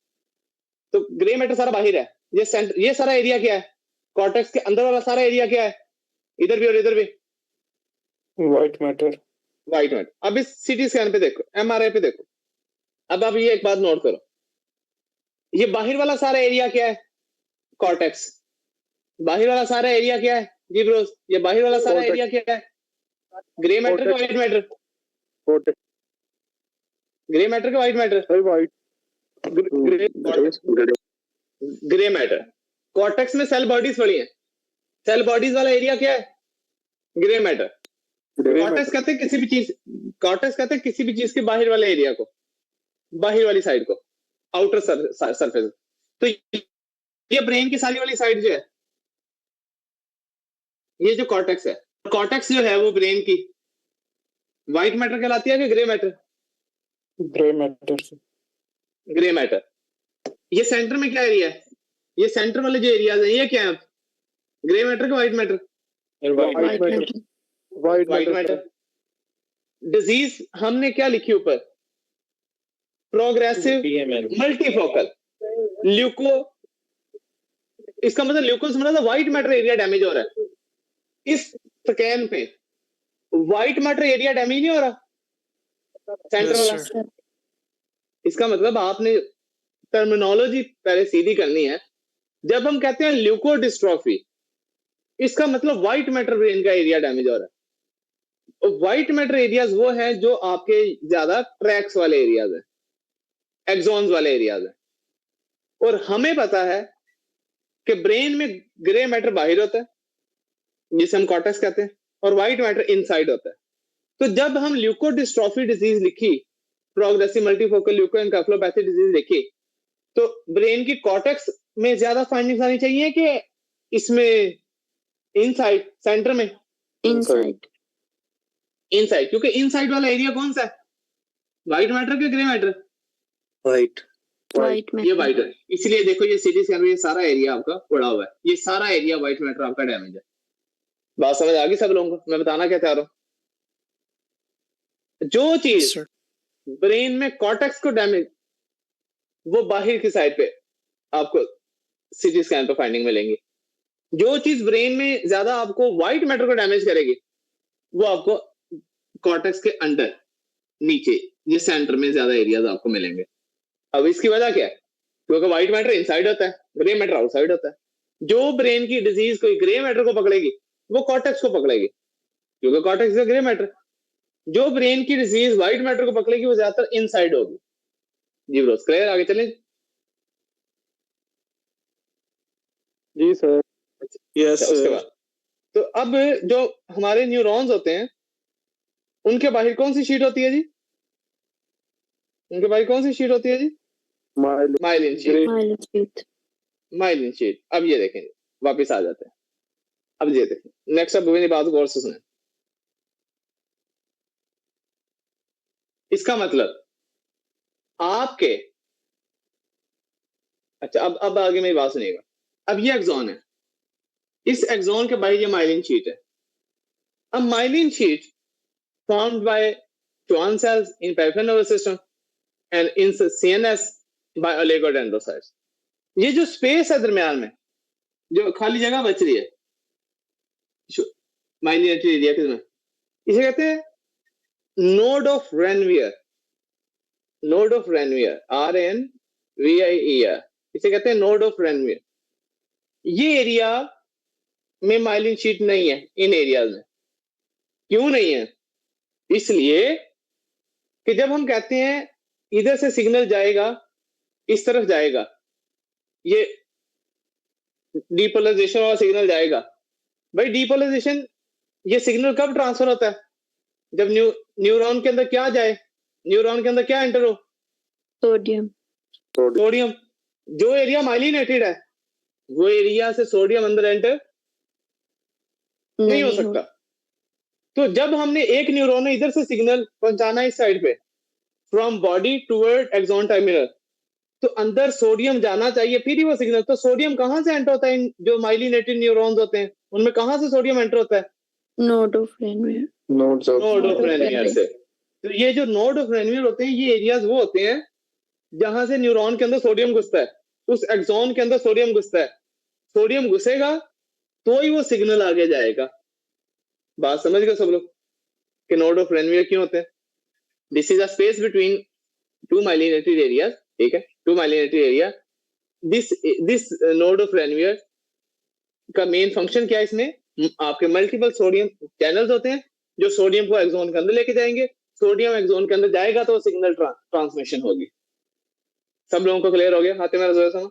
Speaker 1: तो ग्रे मैटर सारा बाहर है। ये सेंटर, ये सारा एरिया क्या है? कॉर्टेक्स के अंदर वाला सारा एरिया क्या है? इधर भी और इधर भी
Speaker 4: व्हाइट मैटर।
Speaker 1: अब इस सीटी स्कैन पे देखो, एमआरआई पे देखो। अब आप ये एक बात नोट करो, ये बाहर वाला सारा एरिया क्या है? कॉर्टेक्स। बाहर वाला सारा एरिया क्या है जी ब्रोस? ये बाहर वाला सारा एरिया क्या है? ग्रे मैटर का व्हाइट मैटर? ग्रे मैटर का white matter?
Speaker 5: White
Speaker 1: grey matter. Cortex में सेल बॉडीज पड़ी हैं, सेल बॉडीज वाला एरिया क्या है? Grey matter. कॉर्टेक्स कहते हैं किसी भी चीज, कॉर्टेक्स कहते हैं किसी भी चीज के बाहर वाले एरिया को, बाहर वाली साइड को, आउटर सरफेस। तो ये ब्रेन की सारी वाली साइड जो है, ये जो कॉर्टेक्स है, कॉर्टेक्स जो है वो ब्रेन की व्हाइट मैटर कहलाती है कि grey matter?
Speaker 4: Grey matter.
Speaker 1: Grey matter. ये सेंटर में क्या एरिया है? ये सेंटर वाले जो एरियाज हैं ये क्या है? ग्रे मैटर का white matter?
Speaker 5: White
Speaker 6: White
Speaker 5: matter.
Speaker 6: matter.
Speaker 5: White
Speaker 1: white
Speaker 5: matter.
Speaker 1: Matter. Disease हमने क्या लिखी ऊपर? Progressive multifocal leuco. इसका मतलब ल्यूको से मतलब व्हाइट मैटर एरिया डैमेज हो रहा है। इस स्कैन पे व्हाइट मैटर एरिया डैमेज नहीं हो रहा सेंटर वाला।
Speaker 6: Sir.
Speaker 1: इसका मतलब आपने टर्मिनोलॉजी पहले सीधी करनी है। जब हम कहते हैं ल्यूकोडिस्ट्रोफी, इसका मतलब व्हाइट मैटर ब्रेन का एरिया डैमेज हो रहा है। और व्हाइट मैटर एरियाज वो है जो आपके ज्यादा ट्रैक्स वाले एरियाज हैं, एक्सॉन्स वाले एरियाज हैं। और हमें पता है कि ब्रेन में ग्रे मैटर बाहर होता है जिसे हम कॉर्टेक्स कहते हैं, और व्हाइट मैटर इनसाइड होता है। तो जब हम ल्यूकोडिस्ट्रोफी डिजीज लिखी, प्रोग्रेसिव मल्टीफोकल ल्यूकोएन्केफेलोपैथी डिजीज लिखी, तो ब्रेन की कॉर्टेक्स में ज्यादा फाइंडिंग्स आनी चाहिए कि इसमें इनसाइड सेंटर में?
Speaker 6: Inside.
Speaker 1: इनसाइड, क्योंकि इनसाइड वाला एरिया कौन सा है? व्हाइट मैटर के ग्रे मैटर?
Speaker 2: वाइट।
Speaker 6: White
Speaker 1: ये
Speaker 6: matter.
Speaker 1: व्हाइट है। इसलिए देखो ये सीटी स्कैन में ये सारा एरिया आपका पड़ा हुआ है, ये सारा एरिया व्हाइट मैटर आपका डैमेज है। बात समझ आ गई सब लोगों को? मैं बताना क्या चाह रहा हूं, जो चीज ब्रेन में कॉर्टेक्स को डैमेज, वो बाहर की साइड पे आपको सीटी स्कैन पे फाइंडिंग मिलेंगी। जो चीज ब्रेन में ज्यादा आपको व्हाइट मैटर को डैमेज करेगी, वो आपको कॉर्टेक्स के अंदर नीचे ये सेंटर में ज्यादा एरियाज आपको मिलेंगे। अब इसकी वजह क्या है? क्योंकि व्हाइट मैटर इनसाइड होता है, ग्रे मैटर आउटसाइड होता है। जो ब्रेन की डिजीज कोई ग्रे मैटर को पकड़ेगी, वो कॉर्टेक्स को पकड़ेगी, क्योंकि कॉर्टेक्स इज ग्रे मैटर। जो ब्रेन की डिजीज व्हाइट मैटर को पकड़ेगी, वो ज्यादातर इनसाइड होगी। जी ब्रो, क्लियर? आगे चलें।
Speaker 5: जी सर।
Speaker 1: अच्छा, उसके बाद तो अब जो हमारे न्यूरॉन्स होते हैं, उनके बाहर कौन सी शीट होती है जी? उनके बाहर कौन सी शीट होती है जी?
Speaker 5: Myelin.
Speaker 1: Myelin sheath.
Speaker 6: Myelin sheath.
Speaker 1: Myelin sheath. अब ये देखें, वापस आ जाते हैं। अब ये देखें, नेक्स्ट अब मेरी बात गौर से सुने। इसका मतलब आपके, अच्छा अब आगे मेरी बात सुनिएगा। अब ये एक्सॉन है, इस एक्सॉन के बाहर ये माइलिन शीट है। अब myelin sheath formed by Schwann cells in peripheral nervous system and in CNS by oligodendrocytes. ये जो स्पेस है दरमियान में, जो खाली जगह बच रही है माइलिनेटरी एरिया के में, इसे कहते हैं node of Ranvier. Node of Ranvier, RNVIER, इसे कहते हैं नोड ऑफ रेनवियर। ये एरिया में माइलिन शीट नहीं है इन एरियाज में। क्यों नहीं है? इसलिए कि जब हम कहते हैं इधर से सिग्नल जाएगा, इस तरफ जाएगा, ये डीपोलराइजेशन वाला सिग्नल जाएगा। भाई डीपोलराइजेशन, ये सिग्नल कब ट्रांसफर होता है? जब न्यूरॉन के अंदर क्या जाए, न्यूरॉन के अंदर क्या एंटर हो?
Speaker 6: Sodium.
Speaker 1: सोडियम। जो एरिया माइलिनेटेड है, वो एरिया से सोडियम अंदर एंटर नहीं हो सकता। तो जब हमने एक न्यूरॉन में इधर से सिग्नल पहुंचाना इस साइड पे, from body toward axon terminal, तो अंदर सोडियम जाना चाहिए, फिर ही वो सिग्नल। तो सोडियम कहां से एंटर होता है? जो माइलिनेटेड न्यूरॉन्स होते हैं उनमें कहां से सोडियम एंटर होता है?
Speaker 6: Node of Ranvier.
Speaker 5: Nodes of.
Speaker 1: Node of Ranvier से। तो ये जो नोड ऑफ रेनवियर होते हैं, ये एरियाज वो होते हैं जहां से न्यूरॉन के अंदर सोडियम घुसता है, उस एक्सॉन के अंदर सोडियम घुसता है। सोडियम घुसेगा तो ही वो सिग्नल आगे जाएगा। बात समझ गए सब लोग कि नोड ऑफ रेनवियर क्यों होते हैं? This is a space between two myelinated areas, ठीक है, two myelinated area. This node of Ranvier का मेन फंक्शन क्या है? इसमें आपके मल्टीपल सोडियम चैनल्स होते हैं जो सोडियम को एक्सॉन के अंदर लेके जाएंगे। सोडियम एक्सॉन के अंदर जाएगा तो सिग्नल ट्रांसमिशन होगी। सब लोगों को क्लियर हो गया? हाथ मेरा जोर से।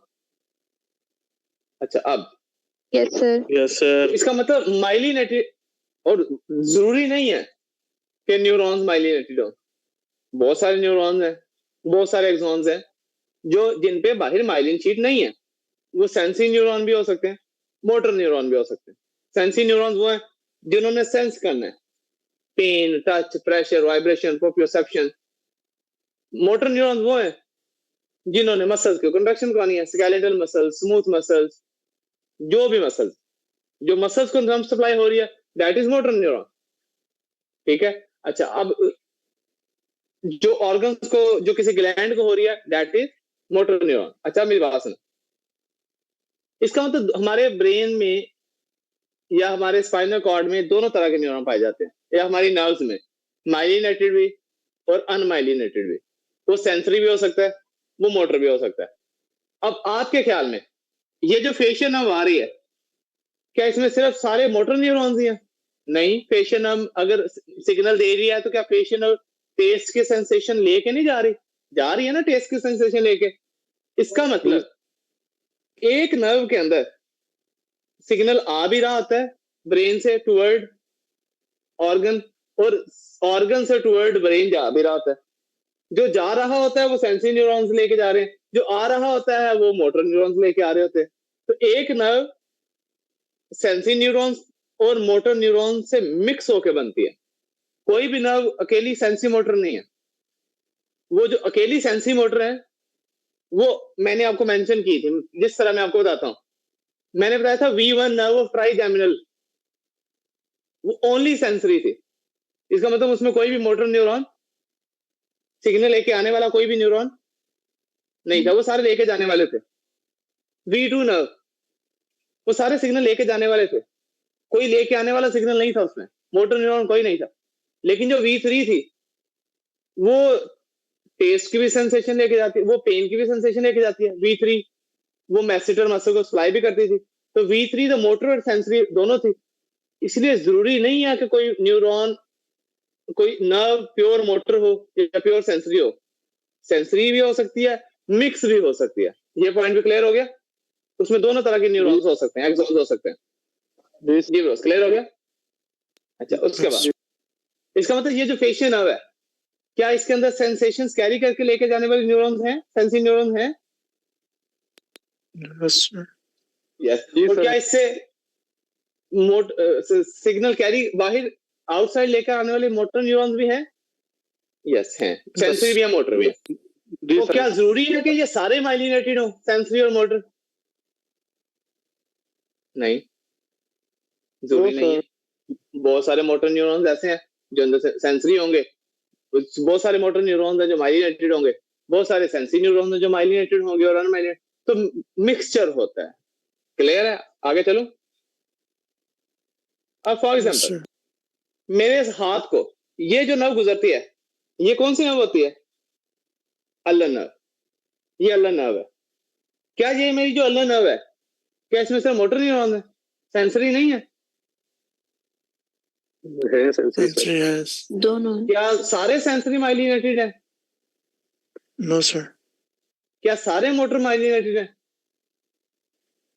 Speaker 1: अच्छा, अब
Speaker 3: यस सर।
Speaker 2: Yes sir.
Speaker 1: इसका मतलब माइलिनेटेड, और जरूरी नहीं है कि न्यूरॉन्स माइलिनेटेड हो। बहुत सारे न्यूरॉन्स हैं, बहुत सारे एक्सॉन्स हैं जो जिन पे बाहर माइलिन शीट नहीं है। वो सेंसी न्यूरॉन भी हो सकते हैं, मोटर न्यूरॉन भी हो सकते हैं। सेंसी न्यूरॉन्स वो हैं जिन्होंने सेंस करना है, pain, touch, pressure, vibration, proprioception. Motor neurons वो हैं जिन्होंने मसल्स की कंट्रैक्शन करवानी है, स्केलेटल मसल्स, स्मूथ मसल्स, जो भी मसल्स, जो मसल्स को नर्व सप्लाई हो रही है, दैट इज मोटर न्यूरॉन। ठीक है। अच्छा, अब जो ऑर्गन्स को, जो किसी ग्लैंड को हो रही है, दैट इज मोटर न्यूरॉन। अच्छा, मेरी बात सुनो, इसका मतलब हमारे ब्रेन में या हमारे स्पाइनल कॉर्ड में दोनों तरह के न्यूरॉन पाए जाते हैं, या हमारी नर्व्स में, माइलिनेटेड भी और अनमाइलिनेटेड भी। वो सेंसरी भी हो सकता है, वो मोटर भी हो सकता है। अब आपके ख्याल में ये जो फेशियल नर्व आ रही है, क्या इसमें सिर्फ सारे मोटर न्यूरॉन्स ही हैं? नहीं, फेशियल नर्व अगर सिग्नल दे रही है तो क्या फेशियल नर्व टेस्ट के सेंसेशन लेके नहीं जा रही? जा रही है ना टेस्ट के सेंसेशन लेके। इसका मतलब एक नर्व के अंदर सिग्नल आ भी रहा होता है ब्रेन से टुवर्ड ऑर्गन, और ऑर्गन से टुवर्ड ब्रेन जा भी रहा होता है। जो जा रहा होता है वो सेंसरी न्यूरॉन्स लेके जा रहे हैं, जो आ रहा होता है वो मोटर न्यूरॉन्स लेके आ रहे होते हैं। तो एक नर्व सेंसरी न्यूरॉन्स और मोटर न्यूरॉन्स से मिक्स होकर बनती है। कोई भी नर्व अकेली सेंसरी मोटर नहीं है। वो जो अकेली सेंसरी मोटर है वो मैंने आपको मेंशन की थी, जिस तरह मैं आपको बताता हूं। मैंने बताया था V1 नर्व ऑफ ट्राइजेमिनल, वो ओनली सेंसरी थी। इसका मतलब उसमें कोई भी मोटर न्यूरॉन, सिग्नल लेके आने वाला कोई भी न्यूरॉन नहीं था, वो सारे लेके जाने वाले थे। V2 नर्व, वो सारे सिग्नल लेके जाने वाले थे, कोई लेके आने वाला सिग्नल नहीं था उसमें, मोटर न्यूरॉन कोई नहीं था। लेकिन जो V3 थी वो टेस्ट की भी सेंसेशन लेके जाती है, वो पेन की भी सेंसेशन लेके जाती है। V3 वो मैसेटर मसल को सप्लाई भी करती थी। तो V3 तो मोटर और सेंसरी दोनों थी। इसलिए जरूरी नहीं है कि कोई न्यूरॉन, कोई नर्व प्योर मोटर हो या प्योर सेंसरी हो। सेंसरी भी हो सकती है, मिक्स भी हो सकती है। ये पॉइंट भी क्लियर हो गया? उसमें दोनों तरह के न्यूरॉन्स हो सकते हैं, एक्सॉन्स हो सकते हैं। जी ब्रो, क्लियर हो गया? अच्छा, उसके बाद इसका मतलब ये जो फेशियल नर्व है, क्या इसके अंदर सेंसेशंस कैरी करके लेके जाने वाले न्यूरॉन्स हैं, सेंसरी न्यूरॉन्स हैं?
Speaker 4: Yes, sir.
Speaker 1: यस।
Speaker 5: जी
Speaker 1: और
Speaker 5: सर।
Speaker 1: क्या इससे सिग्नल कैरी बाहर आउटसाइड लेकर आने वाले मोटर न्यूरॉन्स भी हैं? यस हैं, सेंसरी भी है, मोटर भी है।
Speaker 5: जी
Speaker 1: तो
Speaker 5: सर।
Speaker 1: क्या जरूरी है कि ये सारे माइलिनेटेड हो, सेंसरी और मोटर? नहीं, जरूरी नहीं है। बहुत सारे मोटर न्यूरॉन्स ऐसे हैं जो अंदर से सेंसरी होंगे, बहुत सारे मोटर न्यूरॉन्स हैं जो माइलिनेटेड होंगे, बहुत सारे सेंसरी न्यूरॉन्स हैं जो माइलिनेटेड होंगे और अनमाइलिनेटेड। तो मिक्सचर होता है। क्लियर है? आगे चलो। अब फॉर
Speaker 4: Yes,
Speaker 1: एग्जांपल,
Speaker 4: sir.
Speaker 1: मेरे इस हाथ को ये जो नर्व गुजरती है, ये कौन सी नर्व होती है? अल्लर नर्व। ये अल्लर नर्व है। क्या ये मेरी जो अल्लर नर्व है, क्या इसमें सिर्फ मोटर न्यूरॉन है, सेंसरी नहीं है?
Speaker 5: है सेंसरी सर।
Speaker 4: Answer yes.
Speaker 6: दोनों
Speaker 1: क्या सारे सेंसरी माइलिनेटेड है?
Speaker 4: No, sir.
Speaker 1: क्या सारे मोटर माइलिनेटेड है?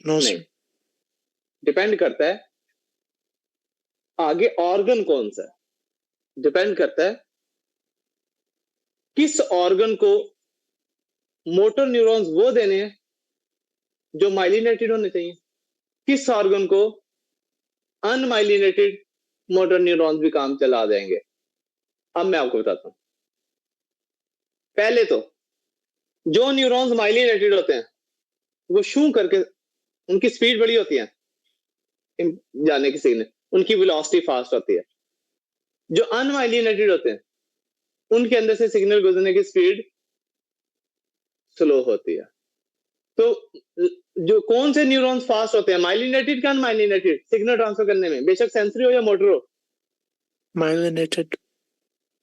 Speaker 4: No,
Speaker 1: नहीं,
Speaker 4: sir.
Speaker 1: डिपेंड करता है आगे ऑर्गन कौन सा है। डिपेंड करता है किस ऑर्गन को मोटर न्यूरॉन्स वो देने हैं जो माइलिनेटेड होने चाहिए, किस ऑर्गन को अनमाइलिनेटेड मोटर न्यूरॉन्स भी काम चला देंगे। अब मैं आपको बताता हूं। पहले तो जो न्यूरॉन्स माइलिनेटेड होते हैं वो शू करके, उनकी स्पीड बड़ी होती है जाने की सिग्नल, उनकी वेलोसिटी फास्ट होती है। जो अनमाइलिनेटेड होते हैं उनके अंदर से सिग्नल गुजरने की स्पीड स्लो होती है। तो जो कौन से न्यूरॉन्स फास्ट होते हैं, माइलिनेटेड का अनमाइलिनेटेड, सिग्नल ट्रांसफर करने में, बेशक सेंसरी हो या मोटर हो?
Speaker 4: Myelinated.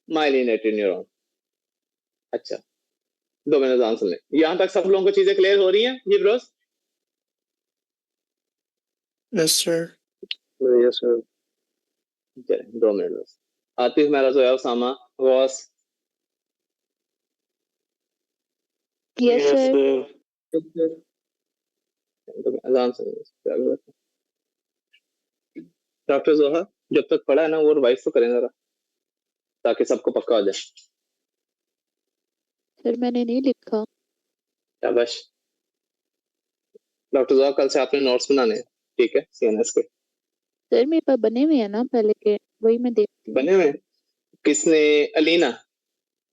Speaker 1: Myelinated neuron. अच्छा, 2 मिनट आंसर लें। यहां तक सब लोगों को चीजें क्लियर हो रही हैं? जी bros?
Speaker 4: Yes, sir.
Speaker 5: Yes sir.
Speaker 1: चलें, 2 मिनट बस। आतिफ, मेरा Zoya, Usama, Ghaus.
Speaker 3: Yes sir.
Speaker 1: Doctor Zoha जब तक पढ़ा है ना वो रिवाइज तो करें जरा, ताकि सबको पक्का हो जाए।
Speaker 3: सर मैंने नहीं लिखा।
Speaker 1: शाबाश। डॉक्टर जोहा, कल से आपने नोट्स बनाने हैं, ठीक है, सीएनएस के।
Speaker 3: सर मेरे पास बने हुए हैं ना पहले के, वही मैं देखती हूँ।
Speaker 1: बने हुए हैं? किसने? Alina,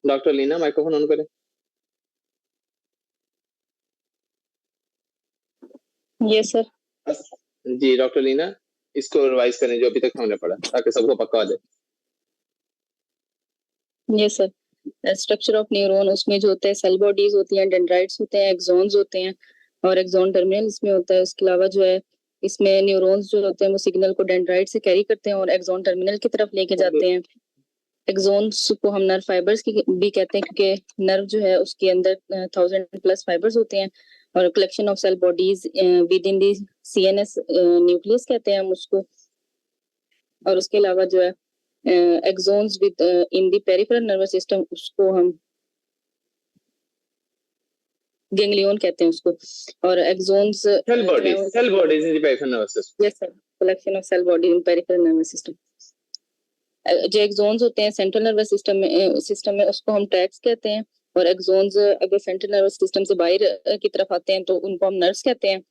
Speaker 1: doctor Alina, microphone on करें।
Speaker 6: Yes, sir.
Speaker 1: जी डॉक्टर लीना, इसको रिवाइज करें जो अभी तक हमने पढ़ा, ताकि सबको पक्का हो जाए।
Speaker 6: Yes, sir. Structure of neuron उसमें जो होता है सेल बॉडीज होती हैं, डेंड्राइट्स होते हैं, एक्सॉन्स होते हैं और एक्सॉन टर्मिनल इसमें होता है। उसके अलावा जो है इसमें न्यूरॉन्स जो होते हैं वो सिग्नल को डेंड्राइट से कैरी करते हैं और एक्सॉन टर्मिनल की तरफ लेके जाते हैं। एक्सॉन्स को हम नर्व फाइबर्स की भी कहते हैं क्योंकि नर्व जो है उसके अंदर 1000+ फाइबर्स होते हैं और collection of cell bodies within the CNS nucleus कहते हैं हम उसको। और उसके अलावा जो है axons within the peripheral nervous system उसको हम गैंग्लियन कहते हैं उसको। और axons
Speaker 1: cell bodies in the peripheral nervous system.
Speaker 6: Yes sir, collection of cell body in peripheral nervous system. जो एक्सॉन्स होते हैं सेंट्रल नर्वस सिस्टम में उसको हम ट्रैक्स कहते हैं और एक्सॉन्स अगर सेंट्रल नर्वस सिस्टम से बाहर की तरफ आते हैं तो उनको हम नर्व्स कहते हैं।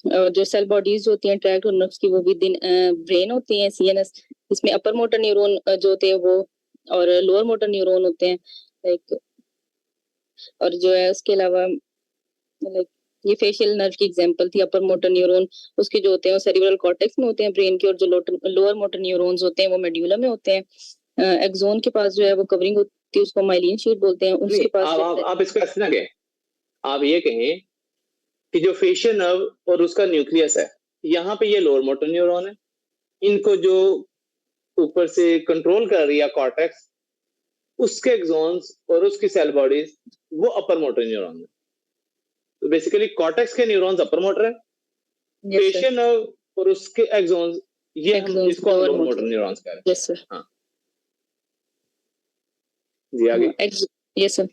Speaker 6: और जो सेल बॉडीज होती हैं ट्रैक्ट और नर्व्स की वो विद इन ब्रेन होती हैं CNS। इसमें अपर मोटर न्यूरॉन जो होते हैं वो और लोअर मोटर न्यूरॉन होते हैं लाइक। और जो है उसके अलावा लाइक ये फेशियल नर्व की एग्जांपल थी। अपर मोटर न्यूरॉन उसके जो होते हैं वो सेरिब्रल कॉर्टेक्स में होते हैं ब्रेन के और जो लोअर मोटर न्यूरॉन्स होते हैं वो मेडुला में होते हैं। एक्सॉन के पास जो है वो कवरिंग होती है उसको माइलिन शीट बोलते हैं। उसके पास
Speaker 1: आप इसको ऐसे ना कहें, आप ये कहें कि जो फेशियल नर्व और उसका न्यूक्लियस है, यहाँ पे ये लोअर मोटर न्यूरॉन है, इनको जो ऊपर से कंट्रोल कर रही है कॉर्टेक्स, उसके एक्सॉन्स और उसकी सेल बॉडीज वो अपर मोटर न्यूरॉन है। तो बेसिकली कॉर्टेक्स के न्यूरॉन्स अपर मोटर है, फेशियल नर्व और उसके एक्सॉन्स ये हम इसको लोअर मोटर न्यूरॉन्स कह रहे हैं।
Speaker 6: Yes sir.
Speaker 1: हाँ जी आगे।
Speaker 6: Yes sir.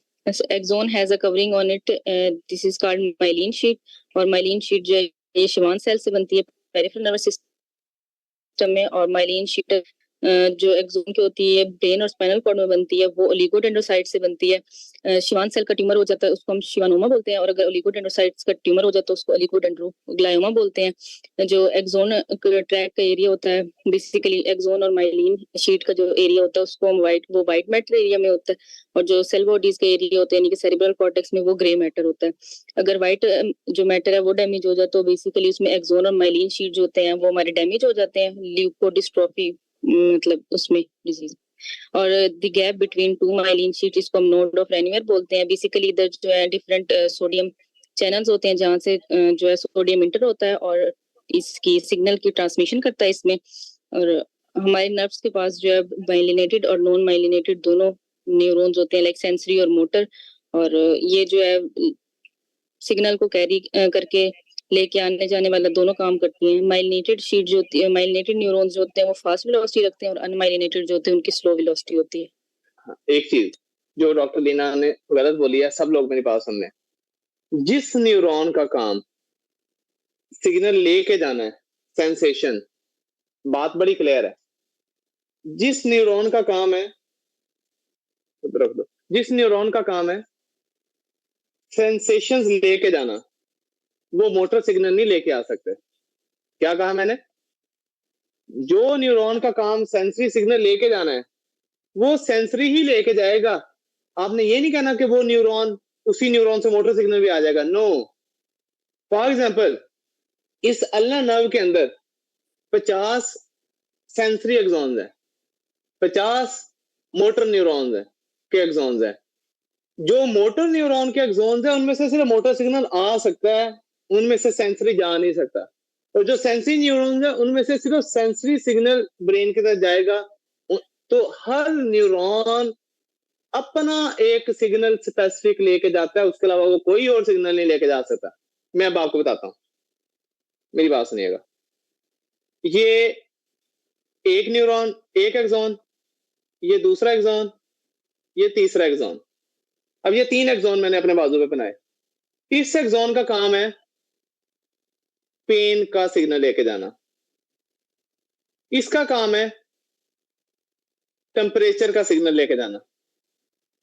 Speaker 6: Axon has a covering on it, this is called myelin sheet. और माइलिन शीट जो है ये शिवान सेल से बनती है पेरिफेरल नर्वस सिस्टम में। और माइलिन शीट जो एक्सॉन की होती है ब्रेन और स्पाइनल कॉर्ड में बनती है वो ओलिगोडेंड्रोसाइट से बनती है। शिवान सेल का ट्यूमर हो जाता है उसको हम शिवानोमा बोलते हैं और अगर ओलिगोडेंड्रोसाइट्स का ट्यूमर हो जाता है उसको ओलिगोडेंड्रोग्लायोमा बोलते हैं। जो एक्सॉन ट्रैक का एरिया होता है बेसिकली एक्सॉन और माइलिन शीट का जो एरिया होता है उसको हम वाइट मैटर एरिया में होता है और जो सेल बॉडीज का एरिया होता है यानी कि सेरिब्रल कॉर्टेक्स में वो ग्रे मैटर होता है। अगर व्हाइट जो मैटर है वो डैमेज हो जाए तो बेसिकली उसमें एक्सॉन और माइलिन शीट जो होते हैं वो हमारे डैमेज हो जाते हैं, ल्यूकोडिस्ट्रोफी मतलब उसमें डिजीज। और the gap between two myelin sheath इसको हम नोड ऑफ रेन्यूअर बोलते हैं। बेसिकली इधर जो है डिफरेंट सोडियम चैनल्स होते हैं जहाँ से जो है सोडियम इंटर होता है और इसकी सिग्नल की ट्रांसमिशन करता है इसमें। और हमारे नर्व्स के पास जो है माइलिनेटेड और नॉन माइलिनेटेड दोनों न्यूरॉन्स होते हैं लाइक सेंसरी और मोटर। और ये जो है सिग्नल को कैरी करके लेके आने जाने वाला दोनों काम करती हैं। माइलिनेटेड शीट जो होती है, माइलिनेटेड न्यूरॉन्स जो होते हैं वो फास्ट वेलोसिटी रखते हैं और अनमाइलिनेटेड जो होते हैं उनकी स्लो वेलोसिटी होती है।
Speaker 1: एक चीज जो डॉक्टर लीना ने गलत बोली है, सब लोग मेरी बात सुन लें। जिस न्यूरॉन का काम सिग्नल लेके जाना है, सेंसेशन, बात बड़ी क्लियर है। जिस न्यूरॉन का काम है, रख दो, जिस न्यूरॉन का काम है सेंसेशंस लेके जाना, वो मोटर सिग्नल नहीं लेके आ सकते। क्या कहा मैंने? जो न्यूरॉन का काम सेंसरी सिग्नल लेके जाना है वो सेंसरी ही लेके जाएगा। आपने ये नहीं कहना कि वो न्यूरॉन उसी न्यूरॉन से मोटर सिग्नल भी आ जाएगा। नो। फॉर एग्जांपल इस अल्ना नर्व के अंदर 50 सेंसरी एक्सॉन्स है, 50 मोटर न्यूरॉन्स है के एक्सॉन्स है। जो मोटर न्यूरॉन के एक्सॉन्स है उनमें से सिर्फ मोटर सिग्नल आ सकता है, उनमें से सेंसरी जा नहीं सकता। और जो सेंसरी न्यूरॉन्स है उनमें से सिर्फ सेंसरी सिग्नल ब्रेन के साथ जाएगा। तो हर न्यूरॉन अपना एक सिग्नल स्पेसिफिक लेके जाता है, उसके अलावा वो कोई और सिग्नल नहीं लेके जा सकता। मैं अब आपको बताता हूं, मेरी बात सुनिएगा। ये एक न्यूरॉन, एक एक्सॉन, ये दूसरा एक्सॉन, ये तीसरा एक्सॉन। अब ये 3 एक्सॉन मैंने अपने बाजू पे बनाए। इस एक्सॉन का काम है पेन का सिग्नल लेके जाना, इसका काम है टेम्परेचर का सिग्नल लेके जाना,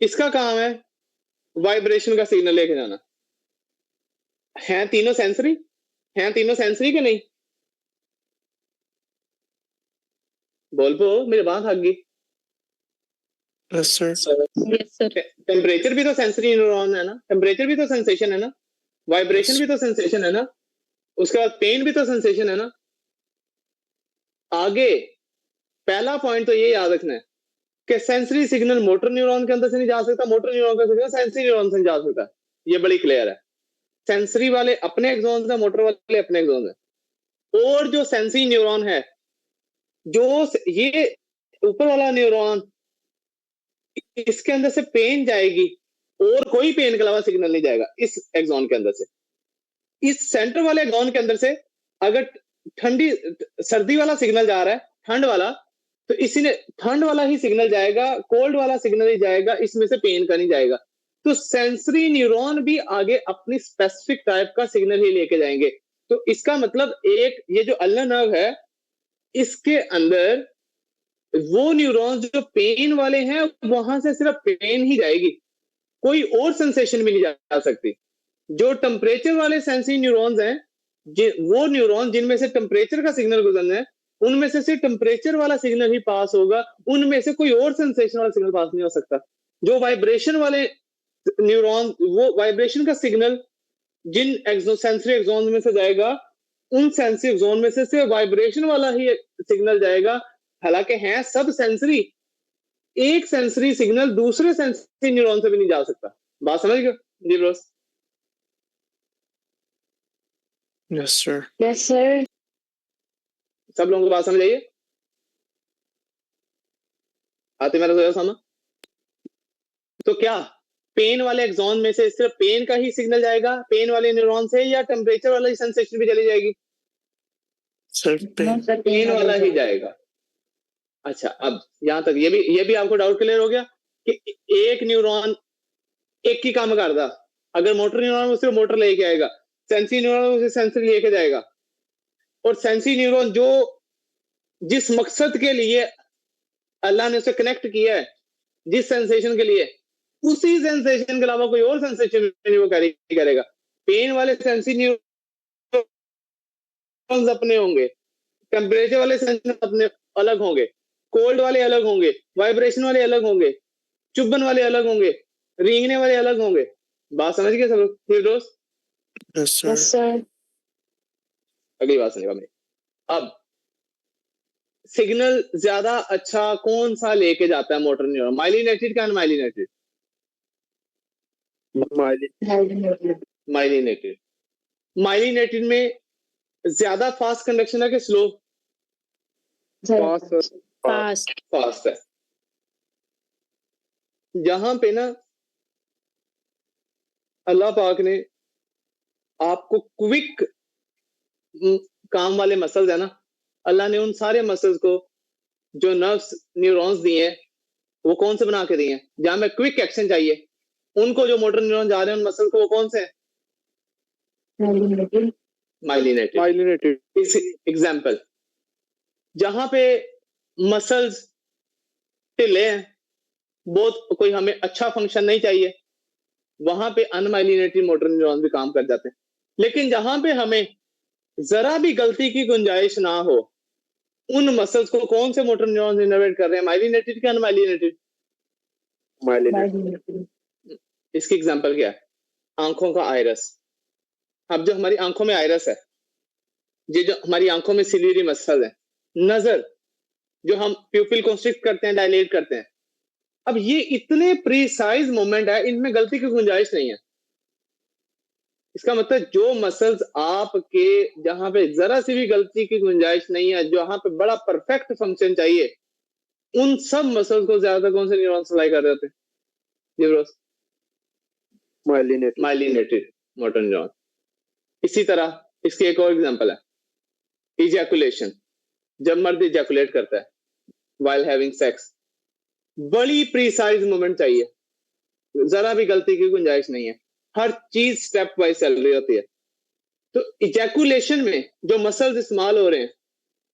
Speaker 1: इसका काम है वाइब्रेशन का सिग्नल लेके जाना। हैं तीनों सेंसरी? हैं तीनों सेंसरी के नहीं? बोल पो, मेरी बात आ गई।
Speaker 4: Yes sir.
Speaker 6: Yes sir.
Speaker 1: Temperature भी तो सेंसरी न्यूरॉन है ना, टेम्परेचर भी तो सेंसेशन है ना, वाइब्रेशन भी तो सेंसेशन है ना। उसके बाद पेन भी तो सेंसेशन है ना। आगे पहला पॉइंट तो ये याद रखना है कि सेंसरी सिग्नल मोटर न्यूरॉन के अंदर से नहीं जा सकता, मोटर न्यूरॉन का सिग्नल सेंसरी न्यूरॉन से नहीं जा सकता। ये बड़ी क्लियर है। सेंसरी वाले अपने एक्सॉन्स हैं, मोटर वाले अपने एक्सॉन्स हैं। और जो सेंसरी न्यूरॉन है, जो ये ऊपर वाला न्यूरॉन, इसके अंदर से पेन जाएगी और कोई पेन के अलावा सिग्नल नहीं जाएगा इस एक्सॉन के अंदर से। इस सेंटर वाले एक्सॉन के अंदर से अगर ठंडी सर्दी वाला सिग्नल जा रहा है, ठंड वाला, तो इसी ने ठंड वाला ही सिग्नल जाएगा, कोल्ड वाला सिग्नल ही जाएगा, इसमें से पेन का नहीं जाएगा। तो सेंसरी न्यूरॉन भी आगे अपनी स्पेसिफिक टाइप का सिग्नल ही लेके जाएंगे। तो इसका मतलब एक ये जो अल्नर नर्व है, इसके अंदर वो न्यूरॉन्स जो पेन वाले हैं वहां से सिर्फ पेन ही जाएगी, कोई और सेंसेशन भी नहीं जा सकती। जो टेम्परेचर वाले सेंसरी न्यूरॉन्स हैं, वो न्यूरॉन जिनमें से टेम्परेचर का सिग्नल गुजरना है, उनमें से सिर्फ टेम्परेचर वाला सिग्नल ही पास होगा, उनमें से कोई और सेंसेशन वाला सिग्नल पास नहीं हो सकता। जो वाइब्रेशन वाले न्यूरॉन, वो वाइब्रेशन का सिग्नल जिन सेंसरी एक्सॉन में से जाएगा, उन सेंसरी एक्सॉन में से सिर्फ वाइब्रेशन वाला ही सिग्नल जाएगा। हालांकि हैं सब सेंसरी, एक सेंसरी सिग्नल दूसरे सेंसरी न्यूरॉन से भी नहीं जा सकता। बात समझ गए जी bros?
Speaker 4: Yes sir.
Speaker 3: Yes sir.
Speaker 1: सब लोगों को बात समझ आइए? आते मेरा सोचा समझ? तो क्या पेन वाले एक्सॉन में से सिर्फ पेन का ही सिग्नल जाएगा पेन वाले न्यूरॉन से, या टेम्परेचर वाला ही सेंसेशन भी चली जाएगी?
Speaker 4: सर
Speaker 1: पेन वाला ही जाएगा। अच्छा, अब यहां तक ये भी आपको डाउट क्लियर हो गया कि एक न्यूरॉन एक ही काम करता। अगर मोटर न्यूरॉन उसे मोटर लेके आएगा, सेंसरी न्यूरॉन उसे सेंसरी लेके जाएगा, और सेंसरी न्यूरॉन जो जिस मकसद के लिए अल्लाह ने उसे कनेक्ट किया है, जिस सेंसेशन के लिए, उसी सेंसेशन के अलावा कोई और सेंसेशन नहीं वो कैरी करेगा। पेन वाले सेंसरी न्यूरॉन्स अपने होंगे, टेम्परेचर वाले सेंसेशन अपने अलग होंगे, कोल्ड वाले अलग होंगे, वाइब्रेशन वाले अलग होंगे, चुभन वाले अलग होंगे, रेंगने वाले अलग होंगे। बात समझ गए सब लोग दोस्त?
Speaker 4: Yes
Speaker 3: yes sir.
Speaker 1: अगली बात सुनिएगा मेरी। अब सिग्नल ज्यादा अच्छा कौन सा लेके जाता है मोटर न्यूरॉन, माइलिनेटेड का अनमाइलिनेटेड? माइलिनेटेड। माइलिनेटेड में ज्यादा फास्ट कंडक्शन है कि स्लो?
Speaker 6: फास्ट।
Speaker 1: फास्ट है। जहां पे ना अल्लाह पाक ने आपको क्विक काम वाले मसल्स है ना, अल्लाह ने उन सारे मसल्स को जो नर्व्स न्यूरॉन्स दिए हैं, वो कौन से बना के दिए हैं? जहां में क्विक एक्शन चाहिए, उनको जो मोटर न्यूरॉन जा रहे हैं उन मसल्स को, वो कौन से हैं? माइलिनेटेड। इस एग्जाम्पल, जहां पे मसल्स ढिले हैं, बहुत कोई हमें अच्छा फंक्शन नहीं चाहिए, वहां पे अनमाइलिनेटेड मोटर न्यूरॉन भी काम कर जाते हैं। लेकिन जहां पे हमें जरा भी गलती की गुंजाइश ना हो, उन मसल्स को कौन से मोटर न्यूरॉन इनर्वेट कर रहे हैं, माइलिनेटेड क्या अनमाइलिनेटेड? इसकी एग्जांपल क्या है? आंखों का आइरस। अब जो हमारी आंखों में आइरस है, ये जो हमारी आंखों में सिलियरी मसल है, नजर जो हम प्यूपिल कंस्ट्रिक्ट करते हैं, डायलेट करते हैं, अब ये इतने प्रीसाइज मूवमेंट है, इनमें गलती की गुंजाइश नहीं है। इसका मतलब जो मसल्स आपके जहां पे जरा सी भी गलती की गुंजाइश नहीं है, जहां पे बड़ा परफेक्ट फंक्शन चाहिए, उन सब मसल्स को ज्यादा कौन से न्यूरॉन सप्लाई कर रहे होते हैं? Myelinated motor neuron. इसी तरह इसकी एक और एग्जांपल है, इजैकुलेशन। जब मर्द इजैकुलेट करता है व्हाइल हैविंग सेक्स, बड़ी प्रीसाइज मूवमेंट चाहिए, जरा भी गलती की गुंजाइश नहीं है, हर चीज स्टेप वाइज चल रही होती है। तो इजैकुलेशन में जो मसल्स इस्तेमाल हो रहे हैं,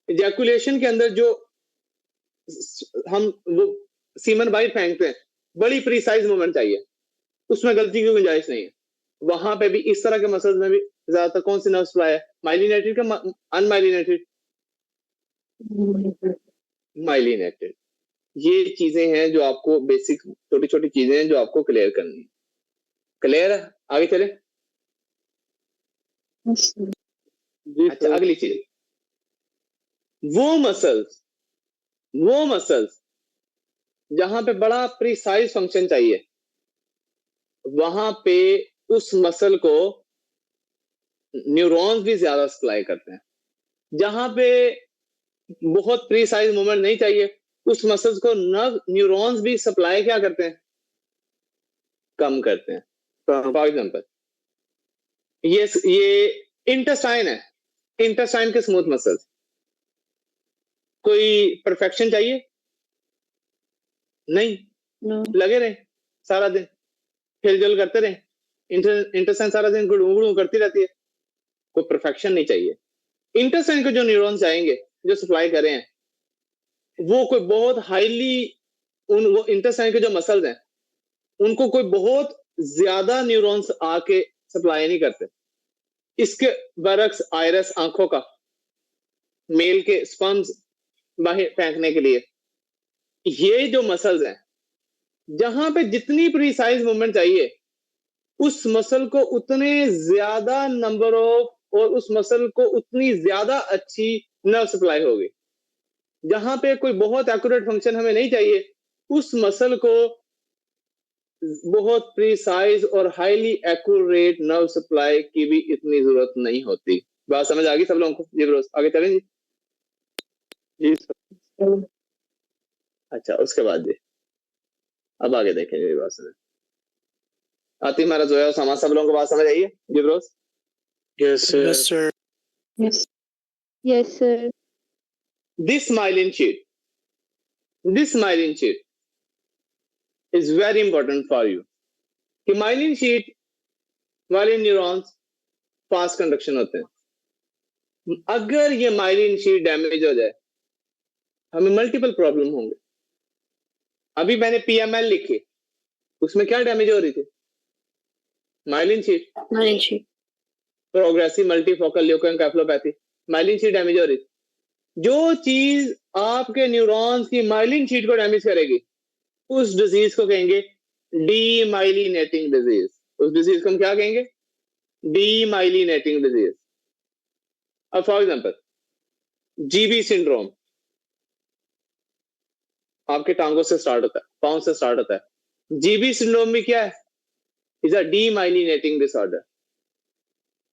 Speaker 1: इजैकुलेशन के अंदर जो हम वो सीमन बाहर फेंकते हैं, बड़ी प्रीसाइज मूवमेंट चाहिए, उसमें गलती की गुंजाइश नहीं है। वहां पे भी इस तरह के मसल्स में भी ज्यादातर कौन सी नर्व सप्लाई है, माइलिनेटेड का अनमाइलिनेटेड? माइलिनेटेड। ये चीजें हैं जो आपको बेसिक छोटी छोटी चीजें हैं जो आपको क्लियर करनी है। क्लियर है? आगे चले।
Speaker 5: जी
Speaker 1: अच्छा,
Speaker 5: सर।
Speaker 1: अगली चीज, वो मसल्स जहां पे बड़ा प्रिसाइज फंक्शन चाहिए, वहां पे उस मसल को न्यूरॉन्स भी ज्यादा सप्लाई करते हैं। जहां पे बहुत प्रिसाइज मूवमेंट नहीं चाहिए, उस मसल्स को न्यूरॉन्स भी सप्लाई क्या करते हैं, कम करते हैं। फॉर एग्जाम्पल, ये इंटेस्टाइन है, इंटेस्टाइन के स्मूथ मसल्स, कोई परफेक्शन चाहिए नहीं,
Speaker 3: नो
Speaker 1: लगे रहे सारा दिन, हिलजुल करते रहे, इंटेस्टाइन सारा दिन गुड़ू गुड़ू करती रहती है, कोई परफेक्शन नहीं चाहिए। इंटेस्टाइन को जो न्यूरॉन्स आएंगे, जो सप्लाई कर रहे हैं, वो कोई बहुत हाईली, वो इंटेस्टाइन के जो मसल्स हैं, उनको कोई बहुत ज्यादा न्यूरॉन्स आके सप्लाई नहीं करते। इसके बरक्स आयरस, आंखों का, मेल के स्पर्म्स बाहर फेंकने के लिए, ये जो मसल्स हैं, जहां पे जितनी प्रिसाइज मूवमेंट चाहिए, उस मसल को उतने ज्यादा नंबर ऑफ, और उस मसल को उतनी ज्यादा अच्छी नर्व सप्लाई होगी। जहां पे कोई बहुत एक्यूरेट फंक्शन हमें नहीं चाहिए, उस मसल को बहुत प्रिसाइज और हाईली एक्यूरेट नर्व सप्लाई की भी इतनी जरूरत नहीं होती। बात समझ आ गई सब लोगों को? जी ब्रोस, आगे चलें जी।
Speaker 5: जी सर।
Speaker 1: अच्छा, उसके बाद जी अब आगे देखें मेरी बात समझ आती, हमारा जो है सामा, सब लोगों को बात समझ आई है? जी bros.
Speaker 2: Yes sir.
Speaker 3: Yes sir.
Speaker 1: This myelin sheet is very important for you कि myelin sheet वाले न्यूरॉन्स फास्ट कंडक्शन होते हैं। अगर ये myelin sheet डैमेज हो जाए, हमें मल्टीपल प्रॉब्लम होंगे। अभी मैंने PML लिखी, उसमें क्या डैमेज हो रही थी? myelin sheet, progressive multifocal leukoencephalopathy, myelin sheet damage हो रही थी। जो चीज आपके न्यूरॉन्स की माइलिन शीट को डैमेज करेगी, उस डिजीज को कहेंगे डीमाइलिनेटिंग डिजीज। उस डिजीज को हम क्या कहेंगे? Demyelinating disease. अब फॉर एग्जांपल, जीबी सिंड्रोम आपके टांगों से स्टार्ट होता है, पांव से स्टार्ट होता है। जीबी सिंड्रोम में क्या है? Is a demyelinating disorder.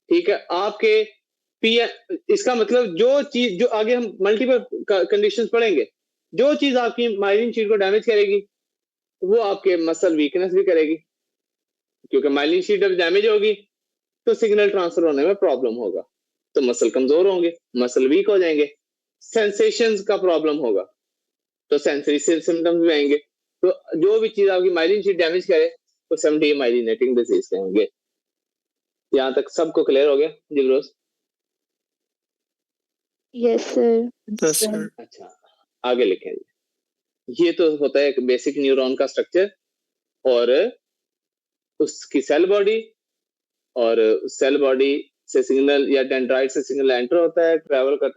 Speaker 1: ठीक है, आपके इसका मतलब जो चीज, जो आगे हम मल्टीपल कंडीशंस पढ़ेंगे, जो चीज आपकी माइलिन शीट को डैमेज करेगी, वो आपके मसल वीकनेस भी करेगी, क्योंकि माइलिन शीट जब डैमेज होगी तो सिग्नल ट्रांसफर होने में प्रॉब्लम होगा, तो मसल कमजोर होंगे, मसल वीक हो जाएंगे, सेंसेशंस का प्रॉब्लम होगा, तो सेंसरी सिम्टम्स भी आएंगे। तो जो भी चीज आपकी माइलिन शीट डैमेज करे, उसे हम डीमाइलिनेटिंग डिजीज कहेंगे। यहां तक सबको क्लियर हो गया जी ब्रोस?
Speaker 3: Yes sir.
Speaker 1: अच्छा, आगे लिखेंगे। ये तो होता है एक बेसिक न्यूरॉन का स्ट्रक्चर और उसकी सेल बॉडी, और सेल बॉडी से सिग्नल या डेंड्राइट से सिग्नल एंटर होता है, ट्रैवल करता है